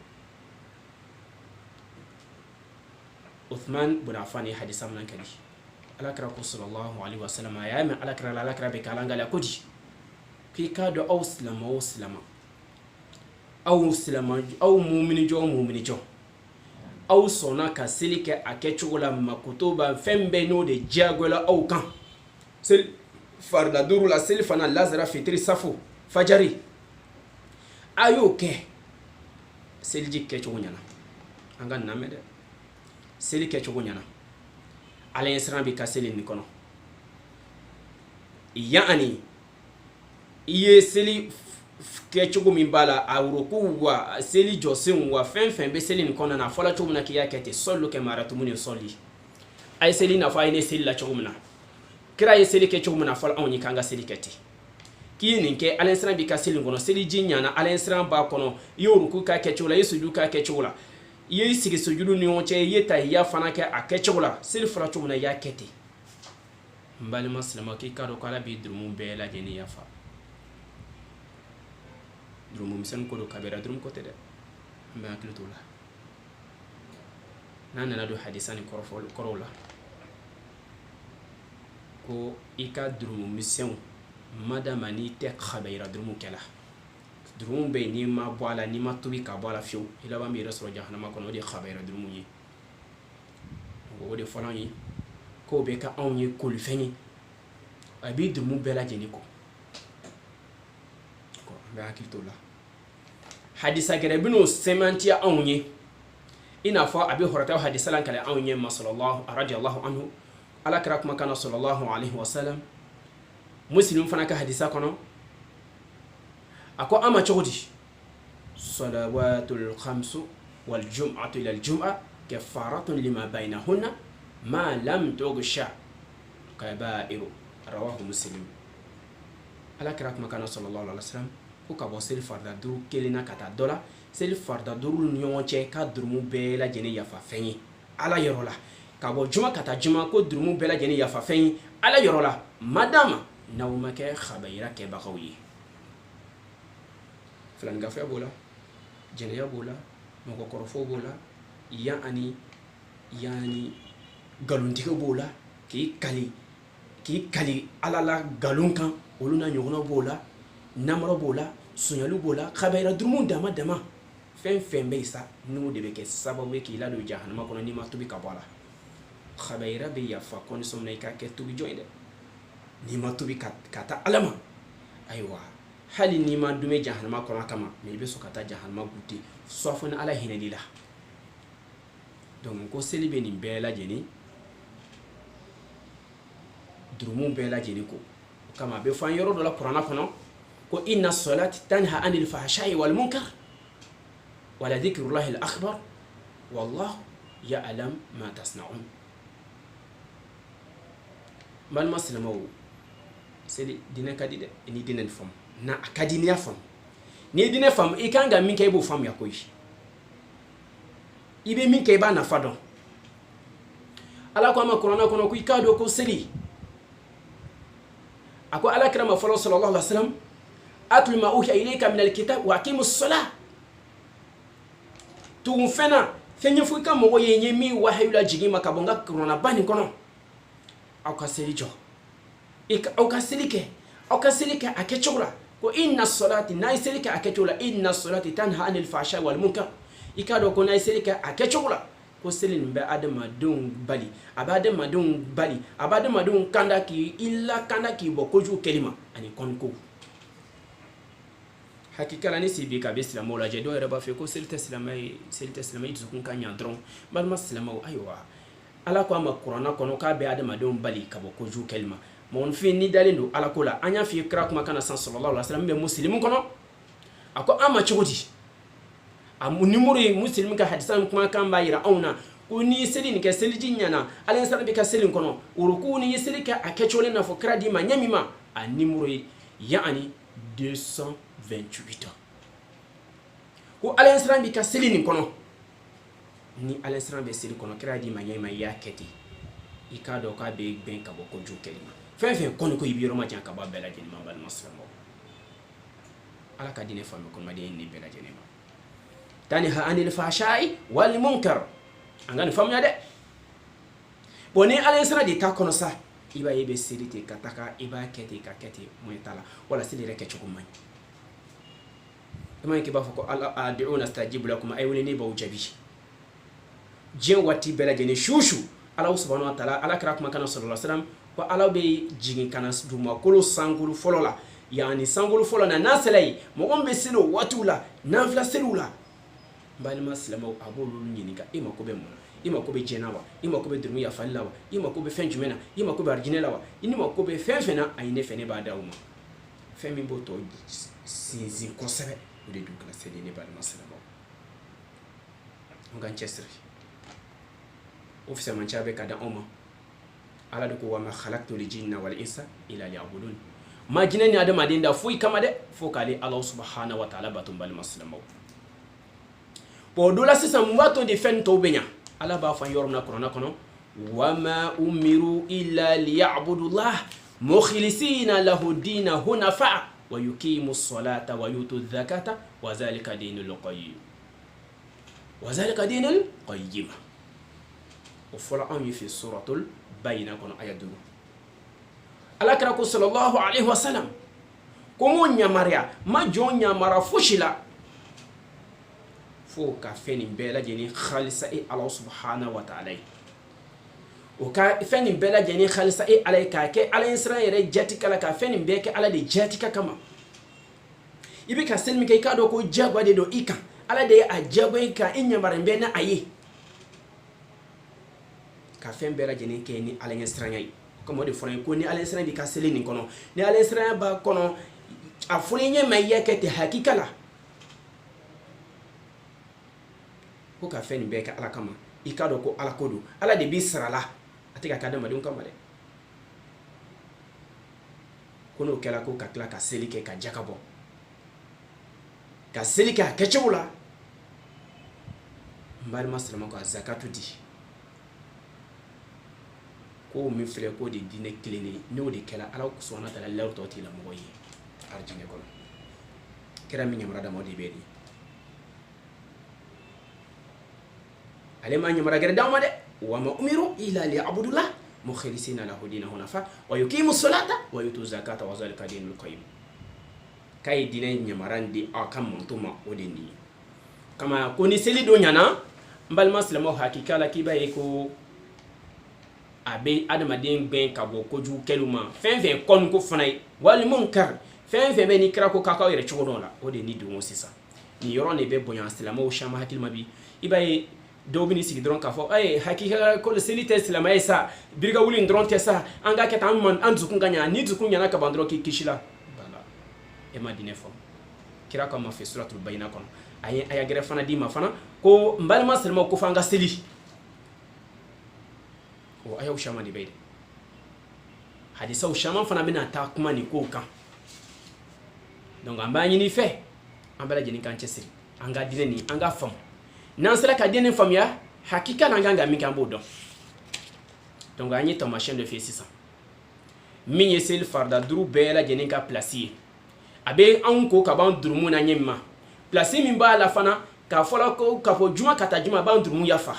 Uthman bin Affan hadisa man kadi alakra ko sallallahu alaihi wasallam ya min alakra be kalanga la kodi ki ka do aw silama aw mu'mini jo aw sona ka silike akechola makutuba fembe no de jagola aw kan sel farda duru la silfana lazara fitri safu fajari ayoke selji kecho nyana anga namede seli ke chogo nyana ala insran bi ka seli ni kono yani iye seli ke chogo min bala awroku wa seli josin wa fen be seli ni kono na fola chogo na kiya kete sollo ke maratu mun soli ay seli na fa ine seli la chogo na kira ye seli ke chogo na fola on ni kanga seli kete ki ni ke ala insran bi ka seli kono seli jinyana ala insran ba kono yoruku ka ke chogo la yesu ka ke chogo la ye sigi sujudu ni onche ye tahiyya fana ke akechola sil fara chumna ya kete mbali maslama ki kado kala bi drumu be la jeni ya fa drumu misen ko do kabera drum ko tede mbe hakili to la na nana do hadisani korola ko ika durumu misɛnw madama n'i tɛ khabayira durumu kɛla durumu bɛ n'i ma bɔ a la n'i ma tobi ka bɔ a la fiyewu i laban bɛ yɛrɛ sɔrɔ jahanama kɔnɔ o de ye khabayira durumu ye o de fɔla an ye k'o bɛ ka anw ye kolifɛn ye a b'i durumu bɛɛ lajɛlen kɔ an bɛ hakili to la hadisa gɛrɛ bɛn'o sɛmɛntiya anw ye i n'a fɔ a bɛ hɔrɔtaw hadisa la kale anw ye ma radiyallahu anhu ala kɛra kumakan na sallallahu alaihi wasallam muslim fana ka hadisa kɔnɔ a ko an ma cogo di salawatul khamsu wal jum'atu ila al jum'a kafaratun lima bainahunna ma lam tughsha kabairu rawahu muslim ala kɛra kumakan na sallallahu alaihi wasallam ko ka bɔ seli farida duuru kelen na ka taa dɔ la seli farida duuru ni ɲɔgɔn cɛ ka durumu bɛɛ lajɛlen yafa fɛn ye ala yɔrɔ la ka bɔ juma ka taa juma ko durumu bɛɛ lajɛlen yafa fɛn ye ala yɔrɔ la madama n'aw ma kɛ khabayira kɛbagaw ye filanigafɛn b'o la jɛnɛya b'o la mɔgɔkɔrɔfɔw b'o la yani galontigiw b'o la k'i kali ala la galon kan olu na ɲɔgɔnnaw b'o la namara b'o la suɲɛli b'o la khabayira durumu dama dama fɛn fɛn bɛ yen sa n'o de bɛ kɛ sababu ye k'i ladon jahanama kɔnɔ n'i ma tobi ka bɔ a la khabayira bɛ yafa condition na i ka kɛ tobi jɔn ye dɛ n'i ma tobi ka taa ala ma ayiwa hali n'i ma dume jahanama kɔnɔ a kama mais i bɛ sɔn ka taa jahanama gute soit fo ni ala hinɛli la donc ko seli bɛ nin bɛɛ lajɛlen durumu bɛɛ lajɛlen ko o kama a bɛ fɔ an yɔrɔ dɔ la kuranna kɔnɔ ko inna salati tanha anil fahsha'i wal munkar wala dhikrullahi al akbar wallahu ya'lam ma tasna'un balma silamaw seli dinɛ ka di dɛ ni dinɛ ni faamu na a ka di n'i y'a faamu n'i ye dinɛ faamu i kan ka min kɛ i b'o faamuya koyi i bɛ min kɛ i b'a nafa dɔn ala ko an ma kuranna kɔnɔ ko i k'a dɔn ko seli a ko ala kira ma fɔlɔ sallallahu alaihi wasallam atlu ma uhiya ilayka min alkitab wa aqimus salah tugun fɛnna fɛn ɲɛfɔ i ka mɔgɔ ye n ye min wahayu la jigin ma ka bɔ n ka kuranna ba nin kɔnɔ aw ka seli jɔ aw ka seli kɛ a kɛcogo la ko inna salati n'a ye seli kɛ a kɛcogo la inna salati tanha anil fahsha'i wal munkar i k'a dɔn ko n'a ye seli kɛ a kɛcogo la ko seli nin bɛ adamadenw bali a bɛ adamadenw kanda k'i lakanda k'i bɔ kojugu kɛli ma ani kɔnko hakikala ni sibi ka bɛ silamɛw lajɛ dɔw yɛrɛ b'a fɔ ko seli tɛ silamɛ i dusukun ka ɲa dɔrɔn balima silamɛw ayiwa ala ko a ma kuranna kɔnɔ k'a bɛ adamadenw bali ka bɔ kojugu kɛli ma mɔgɔninfin ni dalen don ala ko la an y'a f'i ye kira kumakan na san sallallahu alaihi wasallam bɛ muslimu kɔnɔ a ko an ma cogo di a numéro ye muslim ka hadisa kumakan b'a yira anw na ko n'i ye seli nin kɛ seliji ɲɛna ala ye bɛ ka seli kɔnɔ uruku n'i ye seli kɛ a kɛcogo n'a fɔ kira di ma ɲɛ min ma a numéro ye yani 228 ko ala ye bɛ ka seli nin kɔnɔ ni ala bɛ seli kɔnɔ kira di ma ɲɛ ma i y'a kɛ ten i k'a dɔn k'a bɛ bɛn ka bɔ kojugu kɛli ma fɛn fɛn kɔni ko i bɛ yɔrɔ ma jan ka bɔ a bɛɛ lajɛlen ma balima silamɛw ala ka diinɛ faamu kɔnɔmaden ni bɛɛ lajɛlen ma tanha anil fahsha'i wal munkar an ka nin faamuya dɛ bon ni ala ye de ta kɔnɔ sa i b'a ye i bɛ seli ten ka taga i b'a kɛ ten ka kɛ ten mun t'a la wala seli yɛrɛ kɛcogo man ɲi i ma ye k'i b'a fɔ ko ala adi'una astajibu lakum a ye wele ne b'aw jaabi diɲɛ waati bɛɛ lajɛlen su ala subhanahu wa ta'ala ala kɛra kumakan na sallallahu alaihi wasallam ko ala bɛ jigin kana dugumakolo sankolo fɔlɔ la yani sankolo fɔlɔ na n'a sela yen mɔgɔ min bɛ seli o waatiw la nafila seliw la balima silamɛw a b'olu ɲininka i mako bɛ mun na i mako bɛ jɛnna wa i mako bɛ durumu yafali la wa i mako bɛ fɛn jumɛn na i mako bɛ arijinɛ la wa i ni mako bɛ fɛn fɛn na a ye ne fɛ ne b'a d'aw ma fɛn min b'o tɔ sinsin kosɛbɛ o de dun kana seli ne balima silamɛw an k'an cɛsiri o fisamanciya bɛ ka da anw ma ala de ko wa ma khalaqtul jinna wal insa illa liya'budun ma jinɛ ni adamaden da foyi kama dɛ fo k'ale ala subhanahu wa ta'ala bato balima silamɛw bon do la sisan mun b'a to de fɛn tɔw bɛ ɲa ala b'a fɔ yɔrɔ min na kuranna kɔnɔ wa ma umiru illa liya'budullah mukhlisina lahu dina hunafa wa yuqimu salata wa yutu zakata wa zalika dinul qayyim wa zalika dinul qayyim o fola an yi fi suratul bayina kono aya 5 alakira ko sallallahu alaihi wasallam ko mo nyamaria ma jo nyamara fushila fo ka feni bela jeni khalisa e Allah subhanahu wa ta'ala o ka feni bela jeni khalisa e alayka ke ala isra'ila jatika la ka feni beke ala de jatika kama ibe ka sen mi kay ka do ko jagwa de do ika ala de a jagwa ka inyamara be na ayi ka fen bela jeni ke ni ala isra'ila comme de fona ko ni ala isra'ila bi ka sele ni kono ni ala isra'ila ba kono a fulinye mai yake te hakika la ko ka feni be ka ala kama ikado ko ala kodo ala de bi sirala atika ka dama dun kama de kono kala ko ka kla ka selike ka jakabo ka selike ka kechula mbal maslama ko zakatu di ko mi fere ko de dine klini no de kala ala ko sona dala lawto ti la moyi arjine kono kera mi nyamra da modi bedi alema nyamra gere dawma de wa ma umiru ila li abudullah mukhlisina lahu dinahu nafa wa yuqimu salata wa yutu zakata wa zalika dinul qayyim kay dine nyamarandi akam montuma odeni kama koni seli do nyana mbal maslamo hakika la kibaye ko abe adamaden gben kabo koju keluma fen kon ko fanay wal munkar fen be ni kira ko kaka yere chogodon la odeni do mo sisa ni yoro ne be bonya islamo shama hakilma bi ibaye dobini sigi dron ka fo ay hakika ko le selite islama esa birga wulin dron tesa anga keta man anzukun ganya ni zukun yana ka bandro ki kishila bala e madine fo kira ko ma fi suratul bayna kon ay gere fana di ma fana ko mbal ma selma ko fanga seli o ayo shama di bayde hadisa o shama fana bina ta kuma ni ko kan donc amba ni fe amba la jeni kan chesiri anga dine ni anga fam nan sera ka dine famia hakika na nganga mi kan bodon donc agni to ma chaîne de fait 600 mi yesel farda duru bela jeni ka placer abe an ko ka ban durumu na nyemma placer mi ba la fana ka fola ko ka fo juma kata juma ban durumu ya fa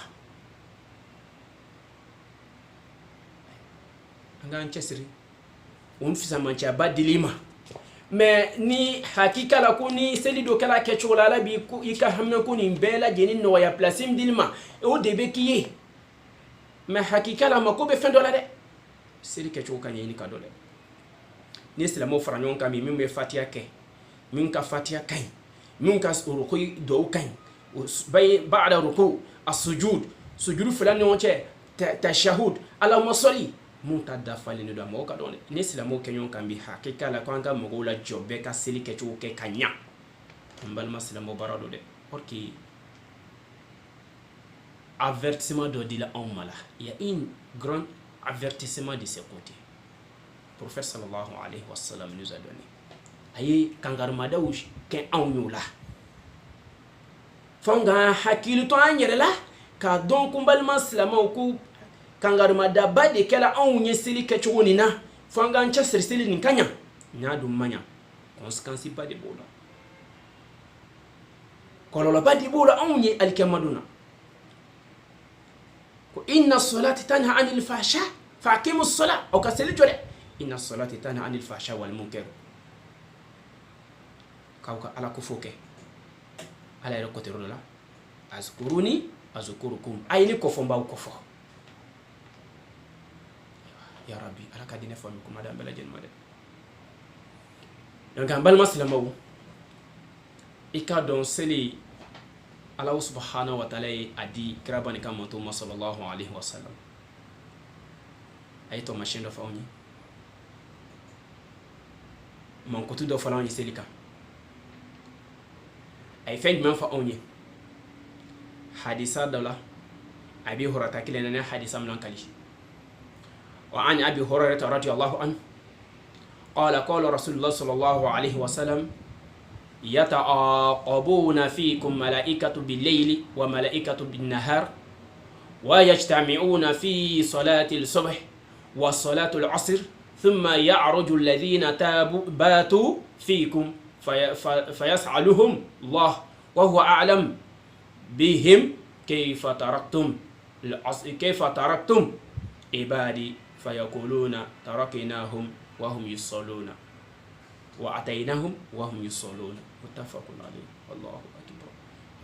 anga an chesiri on fisa mancha ba dilima mais ni hakika la ko ni seli do kala ke chola la bi ko ika hamna ko ni bela jeni no ya placer dilima e o debe kiye mais hakika la mako be fen do la de seli ke choka ni ka do le ni islamo faranyon ka mi me fatia ke min ka fatia kai min ka ruku do kai bay ba'da ruku as-sujud sujud fulani on che tashahhud allahumma salli munta dafali ni do mo ka don ni islamo kenyon kan bi hakika la kwanga mo la jobbe ka seli ke choke kanya mbal maslamo barado de porque avertissement de dila mala il y a un grand avertissement de ce côté. Le prophète sallallahu alayhi wa sallam nous a donné ayi kangarmada wush ken anyola fanga hakilu to anyere la ka don kumbal maslamo ku kangarmada bade kala anunye sili kechoni na fanga ancha sirsili ni kanya nyadu manya conséquence pas de bola kolola pas de bola anunye alkamaduna ko inna salati tanha anil fahsha faqimu as-salat o kaseli jole inna salati tanha anil fahsha wal munkar kawka ala ko foke ala yero ko terula azkuruni azkurukum ayni ko fo mbaw ko fo ya rabbi ala kadine fo mi ko madam bela jen made donc ambal maslamaw ika don seli Allah subhanahu wa ta'ala adi krabani kama Mtume sallallahu alayhi wa sallam aito mashendo fauni mankutu do falani selika ay feñ man fauni hadisa dala abi hurata kilena hadisa man kali wa an abi hurairah radiyallahu anhu qala rasulullah sallallahu alayhi wa sallam يتعاقبون فيكم ملائكة بالليل وملائكة بالنهار ويجتمعون في صلاة الصبح وصلاة العصر ثم يعرج الذين باتوا فيكم فيسألهم الله وهو أعلم بهم كيف تركتم عبادي فيقولون تركناهم وهم يصلون وأتيناهم وهم يصلون متفق عليه الله أكبر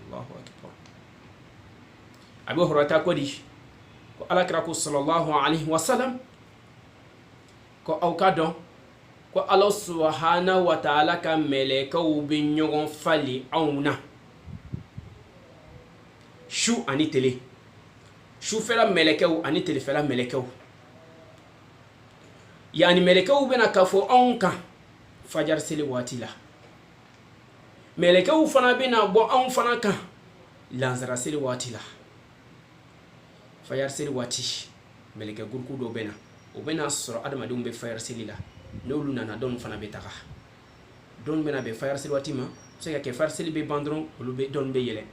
الله أكبر أبو هريرة كودي على كراكو صلى الله عليه وسلم ko awkadon ko Allah subhanahu wa ta'ala ka melekaw bi ɲɔgɔn fali anw na su ani tele sufɛla mɛlɛkɛw ani telefɛla mɛlɛkɛw yani mɛlɛkɛw bɛna ka fɔ anw kan fajar seli waati la mɛlɛkɛw fana bɛna bɔ anw fana kan lansara seli waati la fajar seli waati mɛlɛkɛ guruku dɔ bɛna o bɛna sɔrɔ adamadenw bɛ fajar seli la n'olu nana dɔn fana bɛ taga dɔn bɛna bɛ fajar seli waati ma se ka kɛ fajar seli bɛ ban dɔrɔn olu bɛ dɔn bɛ yɛlɛ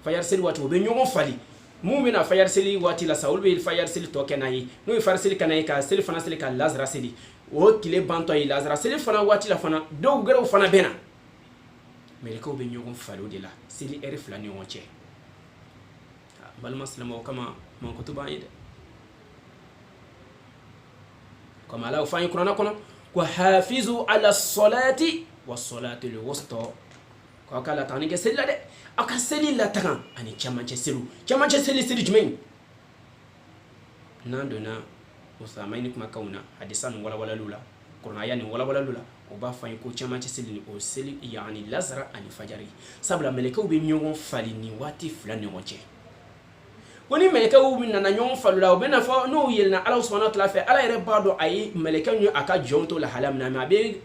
fajar seli waati o bɛ ɲɔgɔn fali mun bɛna fajar seli waati la sa olu bɛ fajar seli tɔ kɛ n'a ye n'o ye fajar seli ka n'a ye ka seli fana seli ka lazara seli o tile bantɔ ye lazara seli fana waati la fana dɔw gɛrɛw fana bɛna mɛlɛkɛw bɛ ɲɔgɔn fali o de la seli ɛri fila ni ɲɔgɔn cɛ balima silamɛw kama mankutu b'an ye dɛ comme ala fani kurana kono ko hafizu ala salati wa salati alwusta ko kala tani ke seli la de aka seli la tagan ani chamache seli seli jumɛn nan dona usamaini kuma kauna hadisan wala lula kurana yani wala lula o ba fani ko chamache seli ni o seli yani lazara ani fajari sabla melekaw be ɲɔgɔn fali ni waati fila ni ɲɔgɔn cɛ woni melekaw min nana ɲɔgɔn falula o bɛna fɔ n'o yɛlɛna ala subhanahu wa ta'ala fɛ ala yɛrɛ b'a dɔn a ye melekaw ye a ka jɔn to lahala min na mais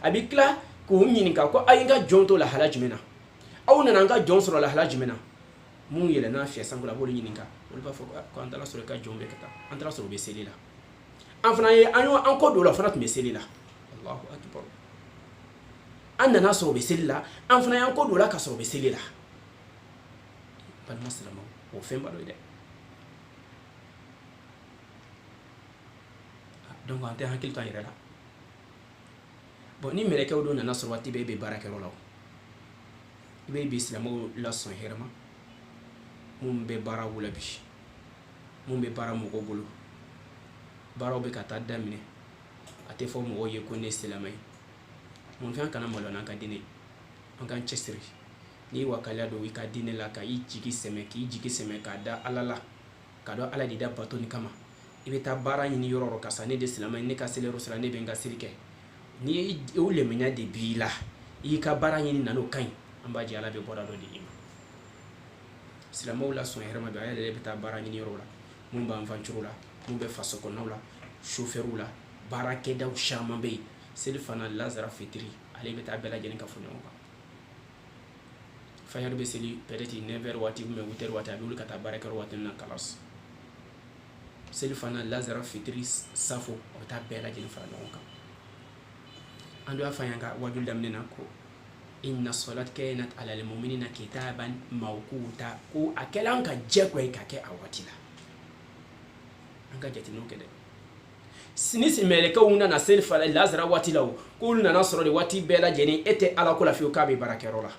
a bɛ tila k'u ɲininka ko a ye n ka jɔn to lahala jumɛn na aw nana n ka jɔn sɔrɔ lahala jumɛn na mun yɛlɛna fiɲɛ sanko la a b'olu ɲininka olu b'a fɔ ko an taara sɔrɔ i ka jɔn bɛ ka taa an taara sɔrɔ u bɛ seli la an fana ye an kɔ don la o fana tun bɛ seli la Allahu akbar an nana sɔrɔ u bɛ seli la an fana y'an kɔ don la ka sɔrɔ u bɛ seli la balima silamɛw o fɛn ba dɔ ye dɛ donc an tɛ hakili to an yɛrɛ la bon ni mɛlɛkɛw dɔ nana sɔrɔ waati bɛɛ i bɛ baara kɛyɔrɔ la i bɛ bi silamɛw lasɔn hɛrɛ ma mun bɛ baara wula bi mun bɛ baara mɔgɔw bolo baaraw bɛ ka taa daminɛ a tɛ fɔ mɔgɔw ye ko ne silamɛ ye mun fɛn kana malo n'an ka diinɛ an k'an cɛsiri n'i wakaliya don i ka diinɛ la ka i jigi sɛmɛ k'a da ala la k'a dɔn ala de da bato ni kama i bɛ taa baara ɲini yɔrɔ yɔrɔ karisa ne de silamɛ ne ka seli yɔrɔ sera ne bɛ n ka seli kɛ ni o lɛmɛnya de b'i la i y'i ka baara ɲini nan'o ka ɲi an b'a jɛ ala bɛ bɔda dɔ di i ma silamɛw la sɔn hɛrɛ ma bi a yɛrɛ bɛ taa baara ɲini yɔrɔ la mun b'an fancuru la mun bɛ faso kɔnɔnaw la chauffeur la baarakɛdaw caman bɛ yen seli fana lazara fitiri ale bɛ taa bɛɛ lajɛlen ka fɔ ɲɔgɔn kan fajari bɛ seli peut-être 9h waati ou 8h waati a bɛ wuli ka taa baarakɛyɔrɔ waati min na kalas seli fana lazara fitiri safo o bɛ taa bɛɛ lajɛlen fara ɲɔgɔn kan an dɔ y'a fɔ an ka wajulu daminɛ na ko inna salat kanat ala almu'minina kitaban mawquta ko a kɛla an ka jɛko ye ka kɛ a waati la an ka jateminɛw kɛ dɛ ni mɛlɛkɛw nana seli fana lazara waati la o k'olu nana sɔrɔ de waati bɛɛ lajɛlen e tɛ ala ko la fiyewu k'a bɛ baarakɛyɔrɔ la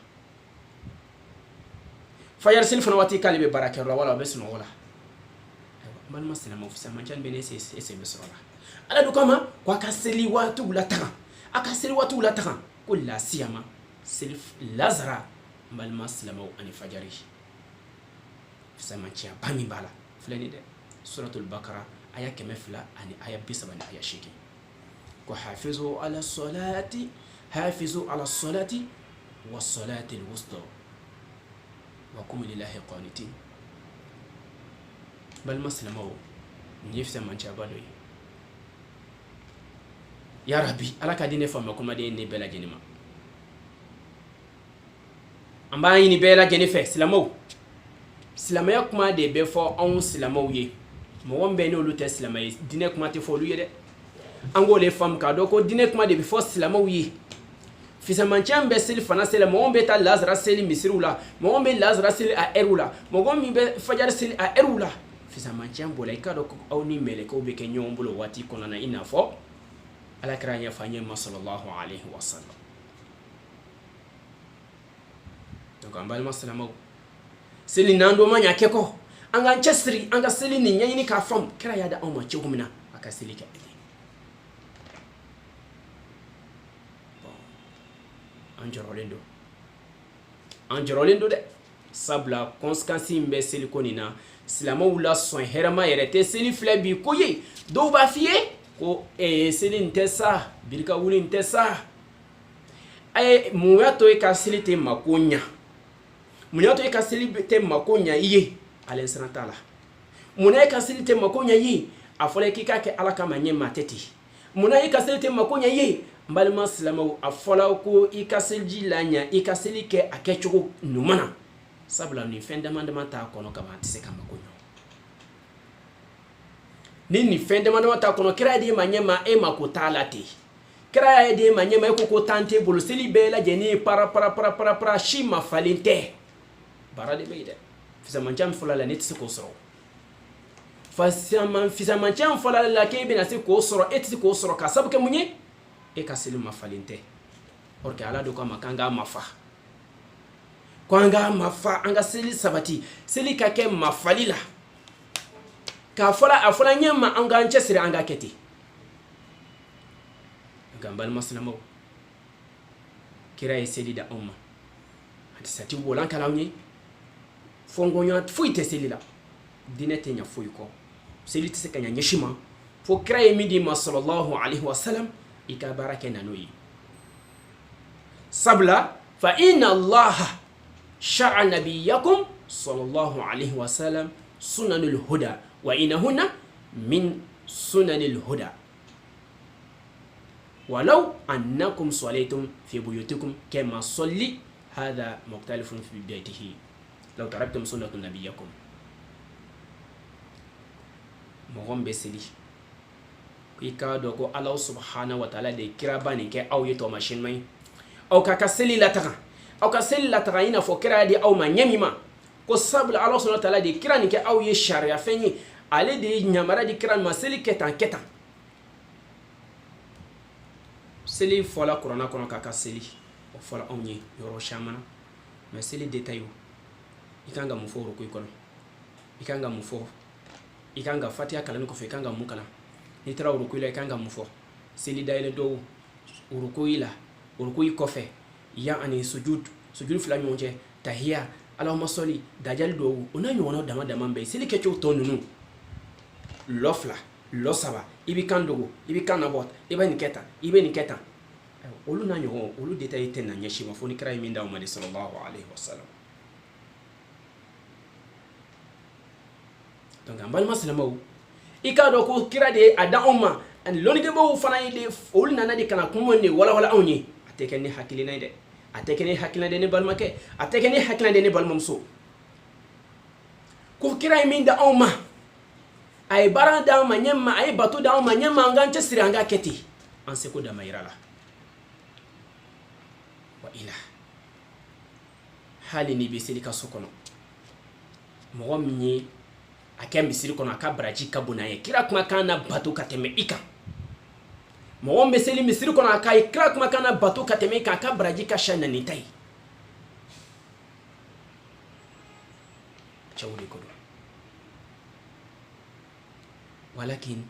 fajari seli fana waati k'ale bɛ baarakɛyɔrɔ la wala a bɛ sunɔgɔ la balima silamɛw fisamajan bɛ ne se bɛ sɔrɔ la ala do kama ko a ka seli waatiw la taga a ka seli waatiw la taga ko lasiyama seli lazara balima silamɛw ani fajari fisamaciya ba min b'a la filɛ nin dɛ suratul bakara aya 200 ani aya 30 ani aya 8 ko hafizu ala salati wa salati alwusta wa kum lillahi qanitin balima silamɛw ni fisamaciya ba dɔ ye ya rabbi ala ka di ne faamuya kumaden ne bɛɛ lajɛlen ma an b'a ɲini bɛɛ lajɛlen fɛ silamɛw silamɛya kuma de bɛ fɔ anw silamɛw ye mɔgɔ min bɛ n'olu tɛ silamɛ ye diinɛ kuma tɛ fɔ olu ye dɛ an k'o de faamu k'a dɔn ko diinɛ kuma de bɛ fɔ silamɛw ye fisamaciya bɛ seli fana seli mɔgɔ min bɛ taa lazara seli misiriw la mɔgɔ min bɛ lazara seli a ɛriw la mɔgɔ min bɛ fajari seli a ɛriw la fisamaciya bɔra i k'a dɔn ko aw ni mɛlɛkɛw bɛ kɛ ɲɔgɔn bolo waati kɔnɔna na i n'a fɔ alakira ɲɛfɔ an ɲɛ ma sallallahu alaihi wa sallam donc an balima silamɛw seli nando ma nya keko anga chesri anga seli ni nyani ka fam kira ya da amma chegumina aka seli ka anjorolendo de sabla conséquence mbe seli konina silama wula son herama yerete seli fle bi koye do ba fiye ko seli ntesa birka wuli ntesa ay muyato e ka seli te makonya muyato e ka seli te makonya iye alen sanatala munay ka seli te makonya yi afole kika ke alaka manye mateti munay ka seli te makonya yi mbalima silamaw afola ko i ka selji lanya i ka seli ke akechugo numana sabla ni fendamandama ta kono kama tise kama konyo ni fendamandama ta kono kira di manyema e makutala te kira di manyema e ko tante bulu seli bela jeni para shima falinte barade beide fisa manjam fola la netise ko soro fisa manjam fola la ke bina se ko soro etise ko soro ka sabuke munye e ka seli mafalinte orke ala do kama kanga mafa kwanga mafa anga seli sabati seli ka ke mafalila ka fola afola nyema anga nchesire anga keti gambal maslamo kira e seli da umma hadi sati wolan kala nyi fongonyo fuite seli la dinete nya fuiko seli tse kanya nyeshima fo kira e midi sallallahu alaihi wasallam ika barake nanoyi sabla fa inna allaha sha'a nabiyakum sallallahu alaihi wasallam sunanul huda wa inahunna min sunanil huda walau annakum salaytum fi buyutikum kama salli hadha mukhtalifun fi baytihi law taraktum sunnatun nabiyakum mogombe seli ika do ko Allah subhanahu wa ta'ala de kira bani ke aw yeto machine mai aw ka seli la taga aw ka seli la taga ina fo kira di aw ma nyamima ko sabul Allah subhanahu wa ta'ala de kira ni ke aw ye sharia fenyi ale de nyamara di kira ma seli ketan seli fola qur'ana kono ka seli o fola onye yoro shamana ma seli detail ikanga mu fo ro ko ikono ikanga mu fo ikanga fatiha kala ni ko fe ikanga mu kala ni tara urukuila ikanga mufo seli daile do urukuila urukui kofe ya ani sujud fula nyonje tahia allahumma salli dajal do onanyo wona dama mbe seli kecho tonunu lofla losaba ibi kandogo ibi kanabot ibe ni keta olu nanyo olu detail tenna nyashima foni kray minda umma sallallahu alaihi wasallam donc ambal maslamaw ika do ko kira de ada umma an lonige bo fana ide ol nana de kana kumonne wala onye ateke ni hakilina de ateke ni hakilina de ne balmake ateke ni hakilina de ne balmamso ko kira min da umma ay baranda ma nyemma ay batu da umma nyemma ngance siri anga keti an se ko da mayrala wa ila hali ni be selika sokono mo gomni akem bisiri kono akabraji kabunaye kira kuma kana bato kateme ika mo meseli misiri kono akai kira kuma kana bato kateme ika akabraji kashana nitai chawli kodo walakin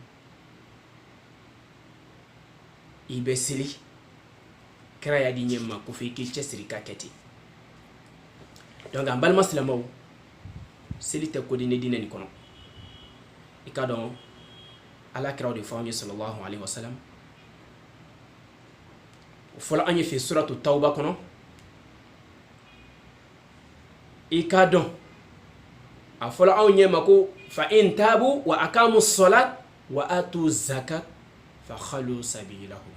ibesili kira ya dinyema kufiki chesiri kaketi donc ambal maslamo seli te kodine dine ni kono ikadon ala kira de fawni sallallahu alaihi wasallam fola anye fi suratu tauba kono ikadon afola anye mako fa in tabu wa aqamu salat wa atu zakat fa khalu sabilahum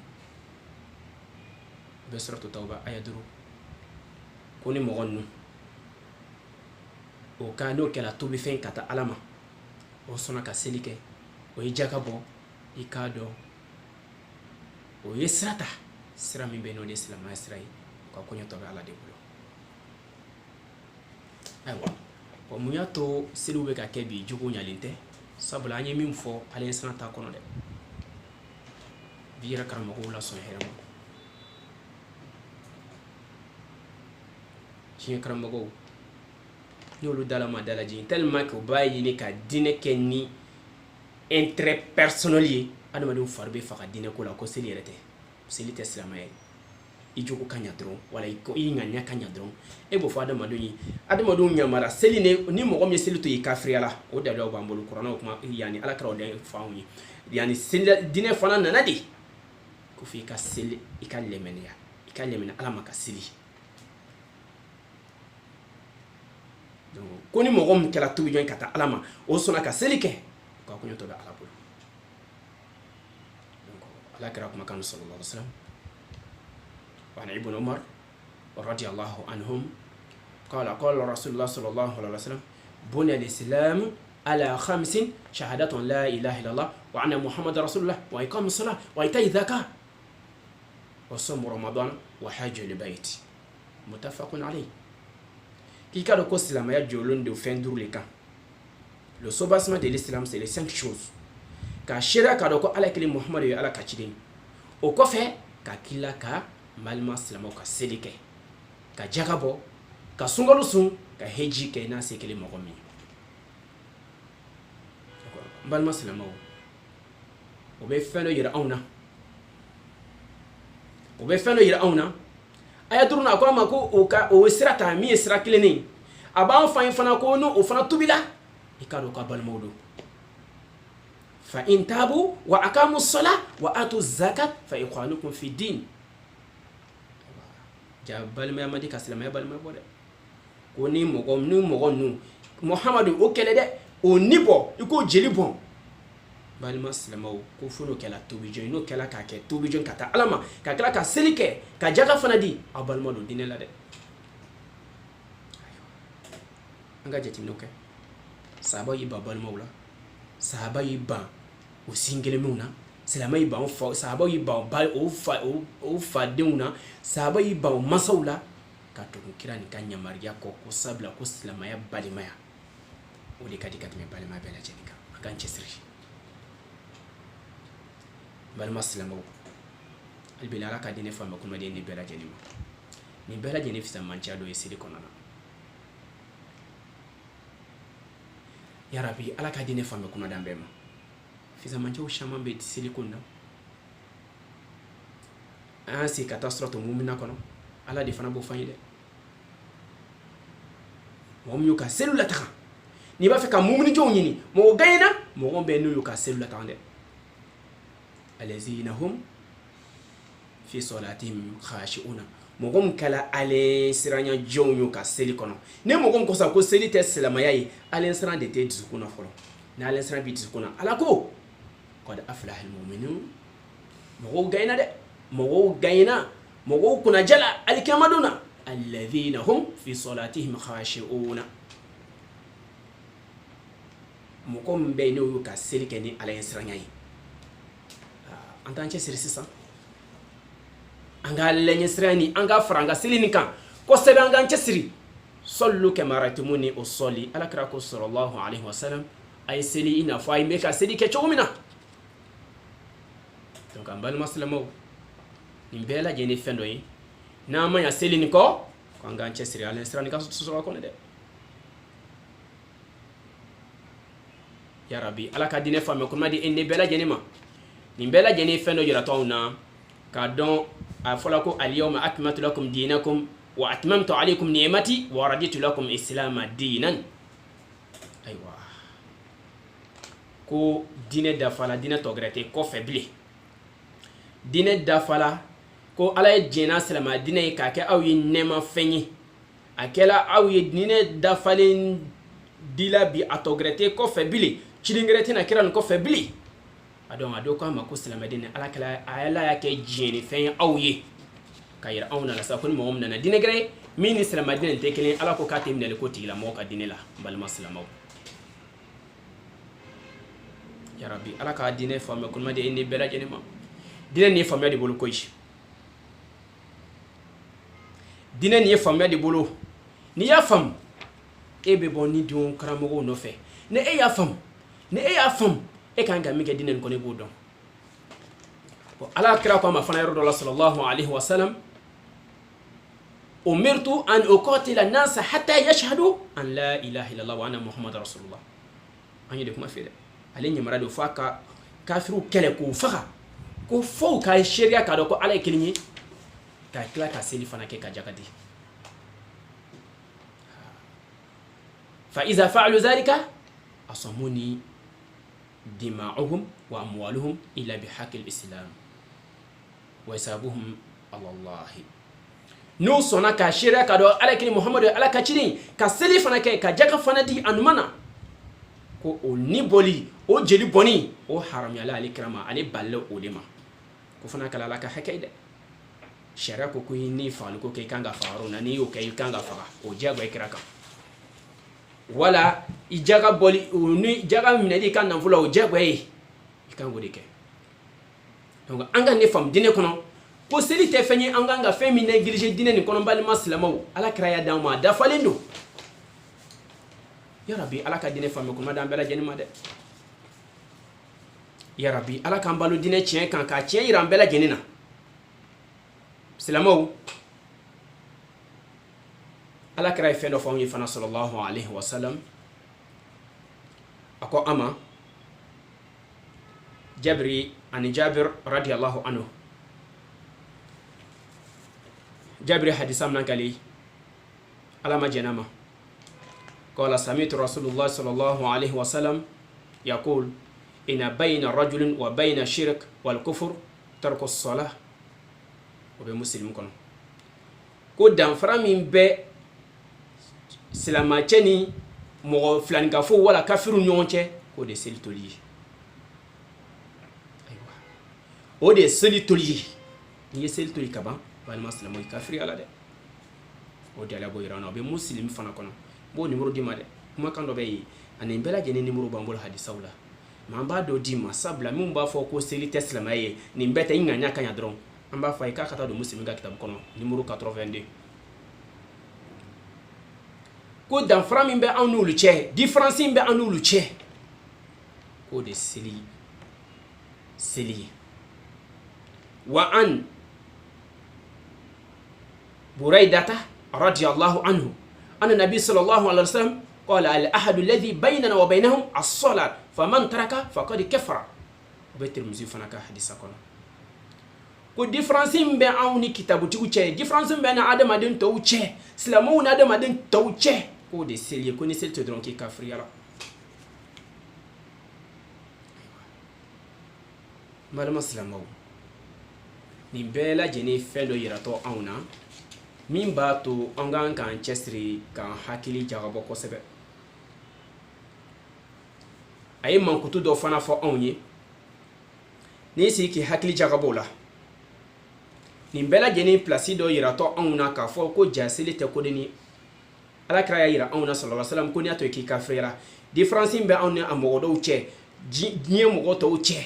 be suratu tauba ayaduru koni mogonu o kano kela tobi fen kata alama o sona ka selike o ijaka bo ikado o yesrata sira min be no de islam asrai ko kunyo to ala de bulo aywa o muyato selu be ka kebi jugo nyalinte sabula anye min fo alen sanata kono de bira karamo ko la so heramo ci karamo go n'olu dala ma dalaji tellement que ba yini ka dine kɛ ni intérêt personnel ye adamadenw fari bɛ faga dine ko la ko seli yɛrɛ tɛ seli tɛ silamɛya ye i jogo ka ɲa dɔrɔn wala i ŋaniya ka ɲa dɔrɔn e b'o fɔ adamadenw ye adamadenw ɲamara seli ni mɔgɔ min ye seli to i kafiriya la o dalilaw b'an bolo kuranɛw kuma yani ala kɛra o de fɔ anw ye yani seli dinɛ fana nana de ko fɔ i ka seli i ka lɛmɛniya i ka lɛmɛni ala ma ka seli ko ni mɔgɔ min kɛra tubi jɔn ka taa ala ma o sɔnna ka seli kɛ ko a kɔɲɔtɔ bɛ ala bolo ala kɛra kumakan sallallahu alaihi wasallam وعن ابن عمر رضي الله عنهم قال رسول الله صلى الله عليه وسلم بني الإسلام على 5 شهادة لا إله إلا الله وأن محمد رسول الله وإقام الصلاة وإيتاء الزكاة وصوم رمضان وحج البيت متفق عليه qui cadre que l'islam ya jolon de fin dur les cas le soubassement de l'islam c'est les 5 choses ka shira ka do ko ala kili muhammad ya ala ka chidin o ko fe ka kila ka malma silamo ka selike ka jagabo ka sungolu sun ka heji ke na se kele mogomi malma silamo o be feno yira awna aya duruna ko ma ko o sirata mi sira kileni aba fan fana ko no o fana tubila ikado ka balmo do fa in tabu wa aqamu as-salah wa atu zakat fa ikhwanukum fi din balma madi ka silama balma bode ko ni mogo nu muhammadu o kele de o nibo iko jeli bon balma silama ko funo kala tobijo no kala ka ke tobijo kata alama ka kala ka selike ka jaga fana di a balma do dinela de anga jeti no ke sahaba yi ba balma wala sahaba yi ba o singele muna silama yi ba o fa sahaba yi ba o fa deuna sahaba yi ba o masaula ka to kira ni kanya mariya ko sabla ko silama ya balimaya o de kadi katme balima bela jenika anga chesri balma silama albila ala ka dine fama kuma de ni bela jenima ni bela jeni fisa mancha do yesiri konana ya rabbi ala ka dine fama kuma dambema fisa mancha ushama be silikunda asi catastrophe mumina kono ala di fana bo fanyide mom yu ka cellule ta ni ba fe ka mumini jo nyini mo gayna mo gombe no yu ka cellule ta ande alazina hum fi salatihim khashi'una mo gom kala ale siranya jo yu ka seli kono ne mo gom ko sa ko seli te selama yayi ale sira de te dzukuna folo na ale sira bi dzukuna ala ko qad aflaha almu'minun mo gayna de mo gayna mo kuna jala alkamaduna alladhina hum fi salatihim khashi'una mo kom be no yu ka seli keni ale siranya yi en tant que sisan anga lenye sirani anga franga silini kan ko sebe anga siri sallu kama raitumuni usalli ala krako sallallahu alaihi wasallam ay seli ina fa ay meka seli ke chomina donc ambal maslamo nimbela jeni fendo yi na ma ya seli ni ko anga siri ala sirani ka so ko ne de ya rabbi ala ka dine fami ko ma di enne bela jeni ma nimbela jeni fendo yira tawna ka don afala ko al-yawma akmaltu lakum dinakum wa atmamtu alaykum ni'mati wa raditu lakum islam dinan aywa ko dine da fala dine togrete ko faible dine da fala ko ala jena salama dine ka ke aw yi nema fenyi akela aw yi dine da falen dila bi atogrete ko faible chilingrete na kiran ko faible adon ado ko ma ko silama dine ala kala ala ya ke jeni fen awye kayira awna la sa ko mo na dine gre mini silama dine te kelen ala ko katim ne ko tigla mo ka dine la balma silama ya rabbi ala ka dine fama ko ma de ni bela jeni ma dine ni fama de bolo ko yi dine ni fama de bolo ni ya fam e be bonni don karamo no fe ne e ya fam e kan ga mi ke dinen ko ne bodon bo ala kira ko ma fana yoro sallallahu alaihi wasallam umirtu an uqatila an-nasa hatta yashhadu an la ilaha illallah wa anna muhammadar rasulullah. An yi da kuma fere ale nyamara do fa ka kafiru kele ko faga ko fo ka sharia ka do ko ala kilinyi ka kila ka seli fana ke ka jakati. Fa iza fa'alu dhalika asamuni dima'uhum wa amwaluhum illa bihaqqil islam wa hisabuhum ala Allah. No sona ka sharia ka do ala kilinyi muhammadu ala ka chiri ka seli fana ke ka jaka fana di anumana ko o ni boli o jeli boni o haram ya la ali krama ali balle o de ma ko fana kala la ka hakayde sharia ko ko ni falu ko ke kanga faaro na ni o ke kanga fara o jago ikraka wala ijaga boli o ni jaga minadi kan nan fula o jago e kan go de ke donc anga ne fam dine kono ko seli te fenye anga nga femi négligé dine ni kono bali maslamaw ala kraya dama da falendo ya rabbi ala ka dine famme ko madam bela jenima de ya rabbi ala kan balu dine cien kan ka cien iran bela jenina silamo ala kray fendo fawni fana sallallahu alaihi wasallam ako ama Jabir radiyallahu anhu Jabri hadisam nan kali ala majenama قال سمعت رسول الله صلى الله عليه وسلم يقول إن بين الرجل وبين الشرك والكفر ترك الصلاة وبمسلم كنا كودان فرامين ب سلاماتني مو فلان كفو ولا كافر نيونچه كودي سيلتولي ايوا ودي سيلتولي ني سيلتولي كبا بالمسلم كافر على ده ودي على بويرانا بمسلم فنا كنا bo numéro di ma de kuma kan do be ani bela jeni numéro bambol hadisawla mamba do di ma sabla mun ba fo ko seli tesla maye ni mbeta inga nya kanya dron amba fa ka kata do muslim ga kitab kono numéro 82 ko dan frami be anu lu che difference be anu lu che ko de seli wa an buraidata radiyallahu anhu أن النبي صلى الله عليه وسلم قال الأحد الذي بيننا وبينهم الصلاة فمن ترك فقد كفر وبيت المزيف فنك حديث كنا ko difference mbe awni kitabu ti uche difference mbe na adam adin to uche islamu na adam adin to uche ko de selier ko ni sel to don ki kafri ala malama islamu ni bela jeni felo yirato awna min b'a to an kan k'an cɛsiri k'an hakili jagabɔ kosɛbɛ a ye mankutu dɔ fana fɔ anw ye n'i sigi k'i hakili jagabɔ la nin bɛɛ lajɛlen pilasi dɔ yiratɔ anw na k'a fɔ ko jaseli tɛ ko de ni alakira y'a yira anw na sallallahu alaihi wasallam ko n'i y'a to i k'i kafiriyara différence bɛ anw ni a mɔgɔ dɔw cɛ diɲɛ mɔgɔ tɔw cɛ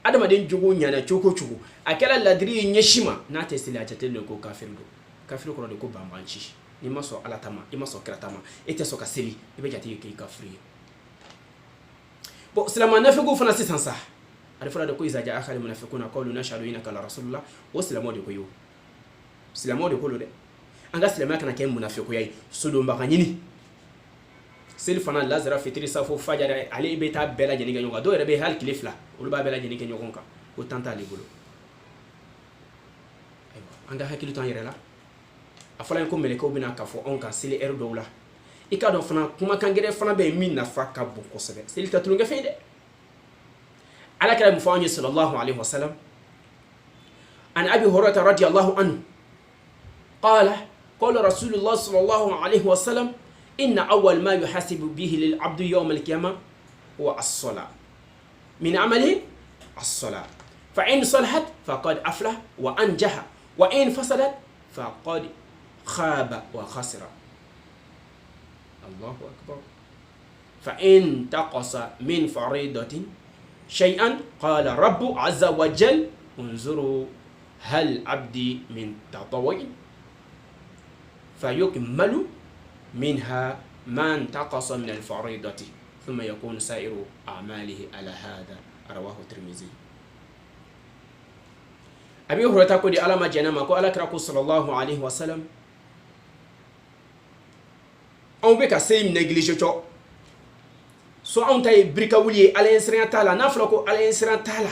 adamaden jogo ɲana cogo o cogo a kɛra ladiri ye ɲɛsi ma n'a tɛ seli a jatelen ko kafiri don kafiri kɔrɔ de ko banbanci ni ma sɔn ala tama i ma sɔn kira tama i tɛ sɔn ka seli i bɛ jate k'i kafiri ye bon silama nafigiw fana sisan sa ale fɔra de ko iza jaa akhal munafiquna qalu nashhadu innaka la rasulullah o silamaw de ko yo silamaw de ko lo dɛ an ka silamaya kana kɛ munafiqoya ye sodonbaga ɲini seli fana lazara fitiri safo fajara ale bɛ taa bɛɛ lajɛlen kɛ ɲɔgɔn kan dɔw yɛrɛ bɛ hali tile fila olu b'a bɛɛ lajɛlen kɛ ɲɔgɔn kan o tan t'ale bolo ayiwa an ka hakili to an yɛrɛ la a fɔla ko mɛlɛkɛw bɛna k'a fɔ anw kan seli heure dɔw la i k'a dɔn fana kumakan gɛrɛ fana bɛ min nafa ka bon kosɛbɛ seli tɛ tulonkɛ fɛn ye dɛ ala kɛra mun fɔ anw ye sallallahu alaihi wasallam an abi hurairata radiyallahu anhu qala qala rasulullah sallallahu alaihi wasallam inna awwal ma yuhasibu bihi lil abdu yawm al qiyamah huwa as-salah min amalihi as-salah fa in salahat faqad aflah wa anjaha wa in fasadat faqad خاب وخسر الله أكبر فإن تقص من فريضة شيئا قال رب عز وجل انظروا هل عبدي من تطوع فيكمل منها ما انتقص من الفريضة ثم يكون سائر أعماله على هذا رواه الترمذي أبي هريرة قال ألم جنما قال أكرم صلى الله عليه وسلم anw bɛ ka seli négligé cɔ so anw ta ye birika wuli ye ala ɲɛsiranya t'a la n'a fɔra ko ala ɲɛsiranya t'a la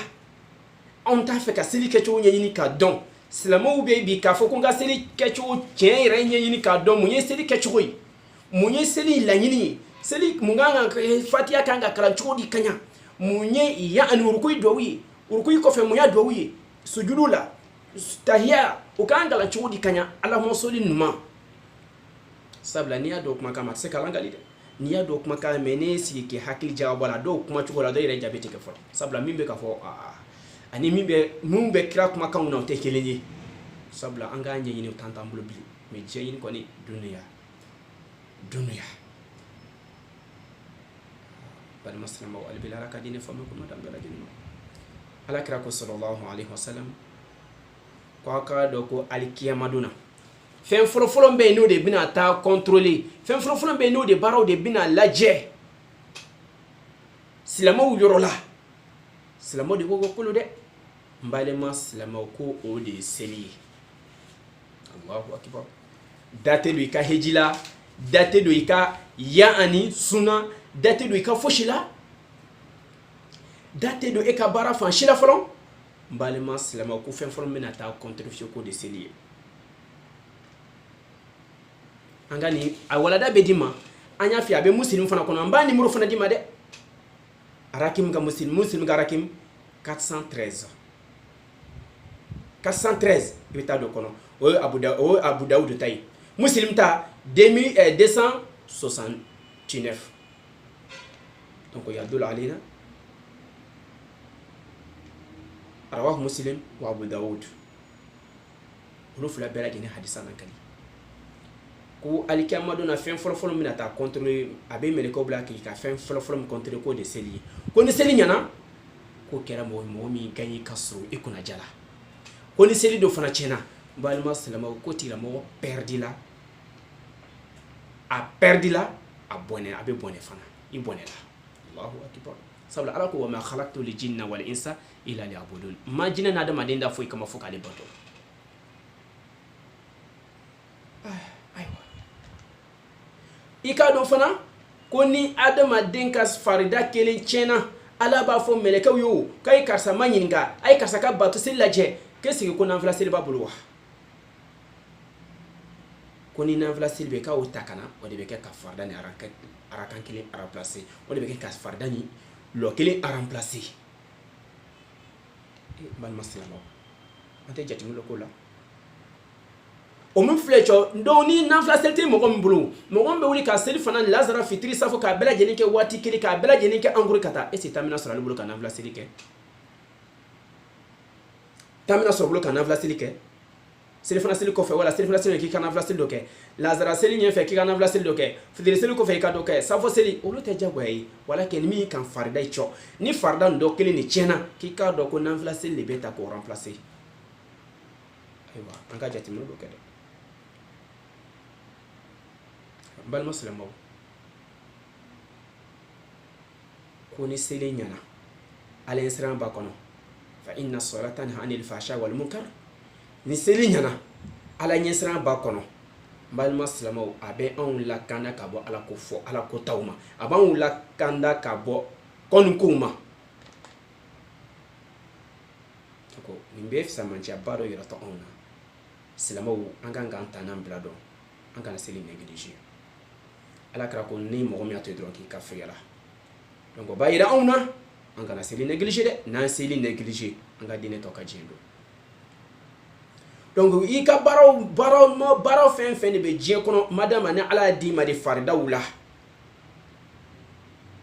anw t'a fɛ ka seli kɛcogo ɲɛɲini k'a dɔn silamɛw bɛ bi k'a fɔ ko n ka seli kɛcogo tiɲɛ yɛrɛ ɲɛɲini k'a dɔn mun ye seli kɛcogo ye mun ye seli laɲini ye seli mun kan ka fatiya kan ka kalan cogo di ka ɲa mun ye ya ani rukuyi dɔw ye rukuyi kɔfɛ mun ya dɔw ye sujudu la tahiya o kan kalan cogo di ka ɲa alahuma soli ɲuman sabula n'i y'a dɔn kumakan ma a tɛ se kalan kali dɛ n'i y'a dɔn kumakan mɛ ne sigi k'i hakili jagabɔ a la dɔw kuma cogo la dɔw yɛrɛ jaabi tigɛ fɔlɔ sabula min bɛ ka fɔ ani min bɛ kira kumakanw na o tɛ kelen ye sabula an k'an ɲɛɲini o t'an bolo bilen mɛ diɲɛ ɲini kɔni dunuya balima silamɛw ale bɛ ala ka diinɛ faamu kuma dan bɛɛ lajɛlen ma ala kira ko sallallahu alaihi wasallam ko a k'a dɔn ko alikiyama donna fɛn fɔlɔfɔlɔ bɛ yen n'o de bɛna taa contrôler fɛn fɔlɔfɔlɔ bɛ yen n'o de baaraw de bɛna lajɛ silamɛw yɔrɔ la silamɛw de ko kolo dɛ n balima silamɛw ko o de ye seli ye allahu akibar date do i ka heji la date do i ka ya ani suna date do i ka fosi la date do e ka baara fan si la fɔlɔ n balima silamɛw ko fɛn fɔlɔ bɛna taa contribution ko de seli ye an ka nin a walada bɛ di ma an y'a f'i ye a bɛ muslim fana kɔnɔ an b'a numéro fana di ma dɛ arakim ka muslim ka arakim 413 i bɛ taa dɔ kɔnɔ o ye abu dawud ta ye muslim ta 2269 donc yadullu alayna rawahu muslim wa abu dawud olu fila bɛɛ lajɛlen hadisa nan kali ko alikiyama donna fɛn fɔlɔfɔlɔ min na taa contrôler a bɛ mɛlɛkɛw bila k'i ka fɛn fɔlɔfɔlɔ min contrôler k'o de seli ye ko ni seli ɲɛna ko kɛra mɔgɔ min gagne ka sɔrɔ i kunna jala ko ni seli dɔ fana tiɲɛna balima silamɛw ko tigilamɔgɔ perdit la a bɔnɛ a bɛ bɔnɛ fana i bɔnɛ la allahu akbar sabula ala ko wa ma khalaqtu li jinna wal insa illa liya'budun ma jinɛ n'a adamaden da foyi kama fo k'ale bato i k'a dɔn fana ko ni adamaden ka farida kelen tiɲɛna ala b'a fɔ mɛlɛkɛw ye o k'a ye karisa ma ɲininka a ye karisa ka bato seli lajɛ k'e sigi ko nanfila seli b'a bolo wa ko ni nanfila seli bɛ k'a y'o ta ka na o de bɛ kɛ ka farida ni arakan kelen remplacer o de bɛ kɛ ka farida ni lɔ kelen remplacer balima silamɛw an tɛ jateminɛ k'o la o min filɛ cɔ donc ni nanfila seli tɛ mɔgɔ min bolo mɔgɔ min bɛ wuli ka seli fana lazara fitiri safo k'a bɛɛ lajɛlen kɛ waati kelen k'a bɛɛ lajɛlen kɛ en gros ka taa est-ce que temps bɛna sɔrɔ ale bolo ka nanfila seli kɛ temps bɛna sɔrɔ bolo ka nanfila seli kɛ selifana seli kɔfɛ wala selifana seli k'i ka nanfila seli dɔ kɛ lazara seli ɲɛfɛ k'i ka nanfila seli dɔ kɛ fitiri seli kɔfɛ i ka dɔ kɛ safo seli olu tɛ diyagoya ye wala kɛ ni min kan farida i cɔ ni farida nin dɔ kelen de tiɲɛna k'i k'a dɔn ko nanfila seli de bɛ ta k'o remplacer ayiwa an ka jateminɛ dɔ kɛ dɛ balima silamɛw ko ni seli ɲɛna ala ɲɛsiran b'a kɔnɔ fa inna salata tanha anil fahsha wal munkar ni seli ɲɛna ala ɲɛsiran b'a kɔnɔ balima silamɛw a bɛ anw lakanda ka bɔ ala ko fɔ ala ko taw ma a b'anw lakanda ka bɔ kɔnikow ma nin bɛ fisamancɛba dɔ yɛrɛtɔ anw na silamɛw an kan k'an tanan bila dɔn an kana seli négliger ala kɛra ko ni mɔgɔ min y'a to yen dɔrɔn k'i ka fɛgɛra donc o b'a yira anw na an kana seli négliger dɛ n'an seli négliger an ka diinɛ tɔ ka diɲɛ don donc i ka baaraw fɛn fɛn de bɛ diɲɛ kɔnɔ madama ni ala y'a d'i ma de faridaw la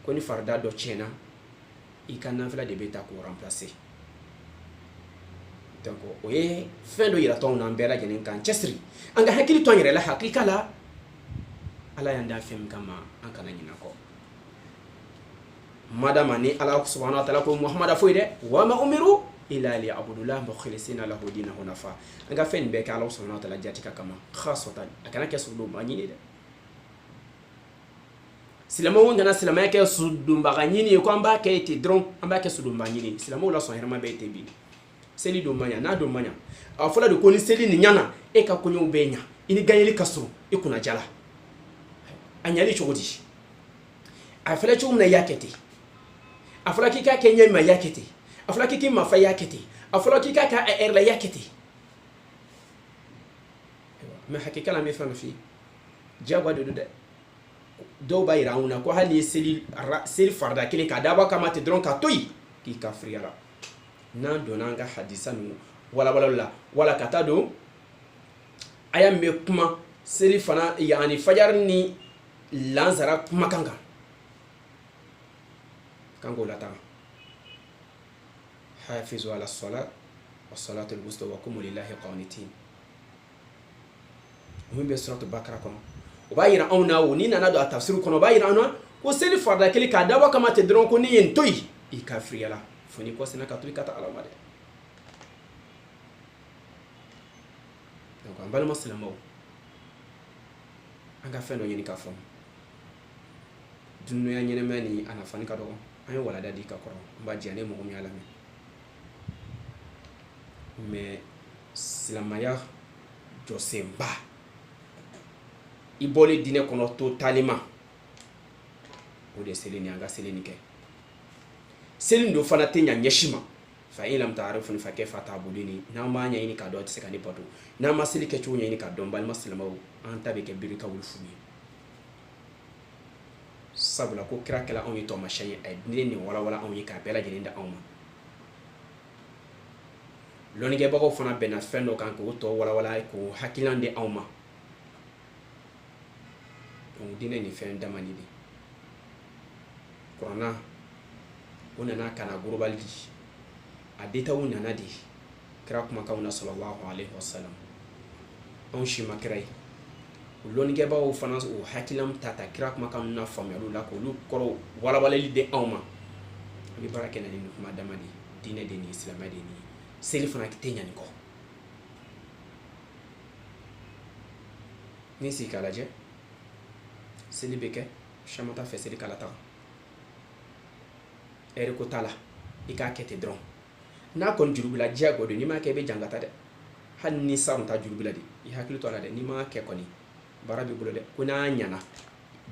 ko ni farida dɔ tiɲɛna i ka nanfila de bɛ ta k'o remplacer donc o ye fɛn dɔ yira tɔn na an bɛɛ lajɛlen k'an cɛsiri an ka hakili to an yɛrɛ la hakilika la ala y'an da fɛn min kama an kana ɲinɛ kɔ madama ni ala subhanahu wa ta'ala ko muhamada foyi dɛ wa ma umiru illa liya'budullaha mukhlisina lahu dinahu hunafa an ka fɛn nin bɛɛ kɛ ala subhanahu wa ta'ala jatika kama khasatan a kana kɛ sudonba ɲini dɛ silamɛw kana silamɛya kɛ sudonbaga ɲini ye ko an b'a kɛ ten dɔrɔn an b'a kɛ sudonba ɲini silamɛw la sɔn hɛrɛma bɛɛ ten bi seli don maɲa n'a don maɲa a fɔra de ko ni seli nin ɲana e ka koɲɛw bɛɛ ɲa i ni gagneli ka surun i kunna jala anyali chogodi afala chumna yakete afala kika kenya ma yakete afala kiki ma fa yakete afala kika ka erla yakete ma hakika la mi fa fi jagwa de do bayira una ko hali seli farda kile ka daba kama te dron ka toyi ki kafriyala nan donanga hadisa nu wala kata do aya me kuma seli fana yani fajar ni lanzara kuma kanga kango lata hafizu ala salat was salatu al wusta wa qumu lillahi qanitin mun be suratu bakara kono o bayira awna woni nana do tafsir kono bayira awna ko seli farda kili ka dawa kama te dron ko ni yen toyi i kafriyala foni ko sena katolika ta alamade donc ambal muslimo anga fendo yini ka fom dunno ya nyene mani ana fani ka do ayo wala dadi ka koro mba jane mo mi alami mais silamaya josemba ibole dine kono totalement o de selini anga selini ke selin do fana tenya nyeshima fa ilam ta'arifu fa kayfa ta'buduni na ma nya ini ka do tse kani poto na ma seli ke chunya ini ka do mbal maslama an tabe ke birika wulfumi sabula ko kira kala on yito mashayi ay ni wala on yi ka bela jininda on ma loni ge bago fana bena fendo kan ko to wala ko hakilande on ma on dine ni fen damani di corona unana kana gurubaldi adita unana di kira kuma kauna sallallahu alaihi wasallam on shi makrai loni ge bawo fana o hakilam tata kira kuma kauna famiyalu la ko lu koro wala de awma bi barake na ni kuma damani dine de ni islam de ni seli fana kitenya ni ko ni si kala je seli beke shamata fe seli kala ta ere ko tala ika kete dron na kon jurubila jago de ni ma ke be jangata de han ni sarunta jurubila de i hakili to ala de ni ma ke koni barabi bulo de kuna nyana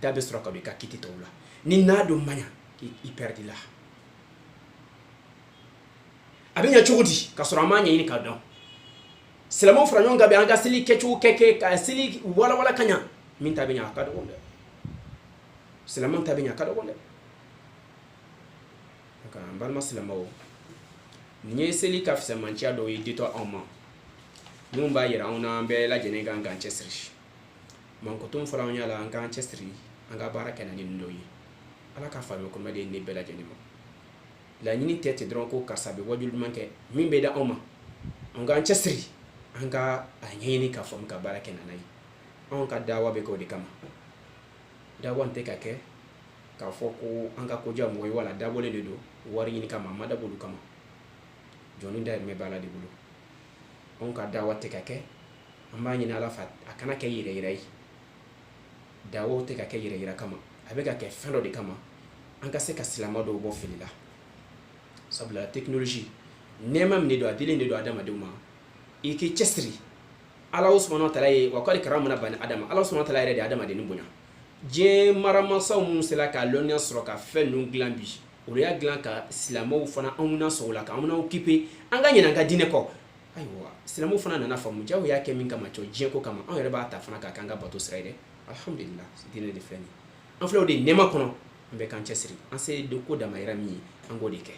dabe sroka be ka kiti tawla ni na do manya i perdi la abinya chugudi ka sura manya ini ka don selamo franyon gabe anga sili kechu keke ka sili wala kanya min tabinya ka do wonde selamo tabinya ka do wonde ka mbal maslamo ni seli ka fisa mancha do yi dito amma mun ba yira ona be la jene ganga chesri man ko tum fara nya la anga chesri anga baraka na ni ndoyi ala ka faalo ko made ni bela jene mo la nyini tete dron ko kasabe wajul manke min be da amma anga chesri anga anyini ka fam ka baraka na nai on ka dawa be ko de kama dawa nte ka ke ka foko anga ko jam moy wala dabole de do wari ni kama madabulu kama joni da me bala de bulu on ka dawa te ka ke amma ni ala fat akana ke yire dawo te ka ke yire kama abeka ke fendo de kama anga se ka silama do bo filila sabla technology nema mne do adile ne do adama de ma iki chestri ala usmanu wa ta'ala wa qad karamna bani adama ala usmanu wa ta'ala de adama de nimbunya je marama saw musela ka lonya sroka fendu glambi o ya glan ka silamo fana amuna sola ka amuna okipe anga nyina ga dine ko aywa silamo fana nana famu jawo ya ke min kama cho je ko kama an reba ta fana ka kanga bato sraide alhamdulillah dine de feni an flo de nema kono be kan chesri an se de ko da mayra mi an go de ke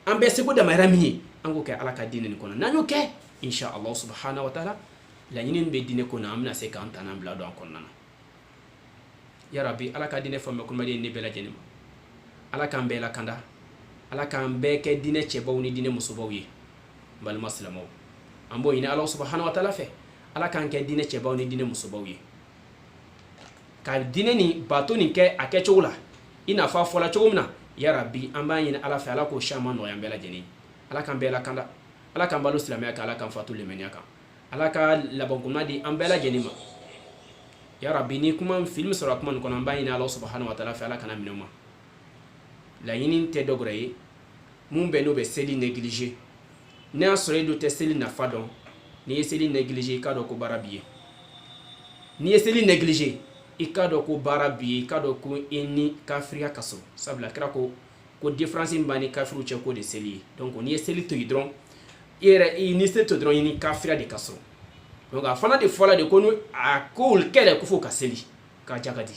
an be se ko da mayra mi an go ke ala ka dine ni kono nanyo ke insha Allah subhanahu wa ta'ala la nyinin be dine ko na amna se kan tanan bla do an konnana ya rabbi ala ka dine famme ko mari ni bela jenima ala kan be la kanda ala kan be ke dine chebo ni dine musubaw yi bal maslamo ambo ina Allah subhanahu wa ta'ala fe ala kan ke dine chebo ni dine musubaw yi ka dine ni bato ni ke ake chowla ina fa fola chowmna ya rabbi amba ina ala fe ala ko shama no ya bela jeni ala kan be la kanda ala kan balu islamia ka ala kan fatul lemeniaka ala ka labonguma di ambela jenima ya rabbi ni kuma film sura kuma kono mbani na Allah subhanahu wa ta'ala fa ala kana minuma la yini te dogre mun be no be seli négliger ne asore do te seli na fadon ni seli négliger ka do ko barabiye n'i ye seli négligé i k'a dɔn ko baara b'i ye i k'a dɔn ko i ni kafiriya ka surun sabula kira ko différence min b'a ni kafiriw cɛ k'o de seli ye donc n'i ye seli to yen dɔrɔn i yɛrɛ ni seli to dɔrɔn i ni kafiriya de ka surun donc a fana de fɔla de ko ni a ko kɛlɛ ko fo ka seli k'a ja ka di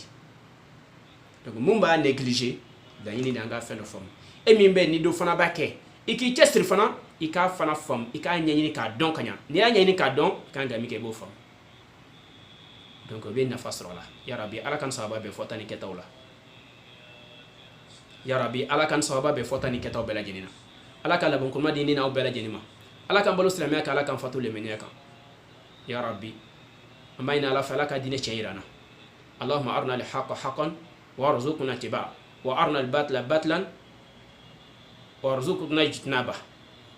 donc mun b'a négligé laɲini de an ka fɛn dɔ faamu e min bɛ ni dɔ fana b'a kɛ i k'i cɛsiri fana i k'a fana faamu i k'a ɲɛɲini k'a dɔn ka ɲa n'i y'a ɲɛɲini k'a dɔn i kan ka min kɛ i b'o faamu donc o bɛ nafa sɔrɔ a la yarabi ala kan sababa bɛn fɔta ni kɛtaw la yarabi ala kan sababa bɛn fɔta ni kɛtaw bɛɛ lajɛlen na ala ka labɛn kuma di ni n'aw bɛɛ lajɛlen ma ala kan balo silamɛya kan ala kan fatu lemaniya kan yarabi an b'a ɲini ala fɛ ala ka diinɛ tiɲɛ yira an na allahumma arina alhaqa haqqan warzuqna ittiba'a wa arina albatila batilan warzuqna ijtinaba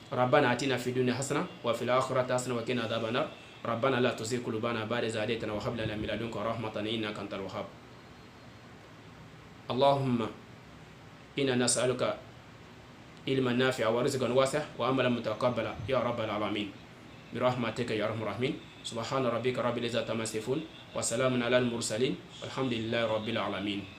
ربنا آتنا في الدنيا حسنة وفي الآخرة حسنة وقنا عذاب النار ربنا لا تزغ قلوبنا بعد إذ هديتنا وهب لنا من لدنك رحمة إنك أنت الوهاب اللهم إنا نسألك علما نافعا ورزقا واسعا وعملا متقبلا يا رب العالمين برحمتك يا أرحم الراحمين سبحان ربك رب العزة عما يصفون وسلام على المرسلين والحمد لله رب العالمين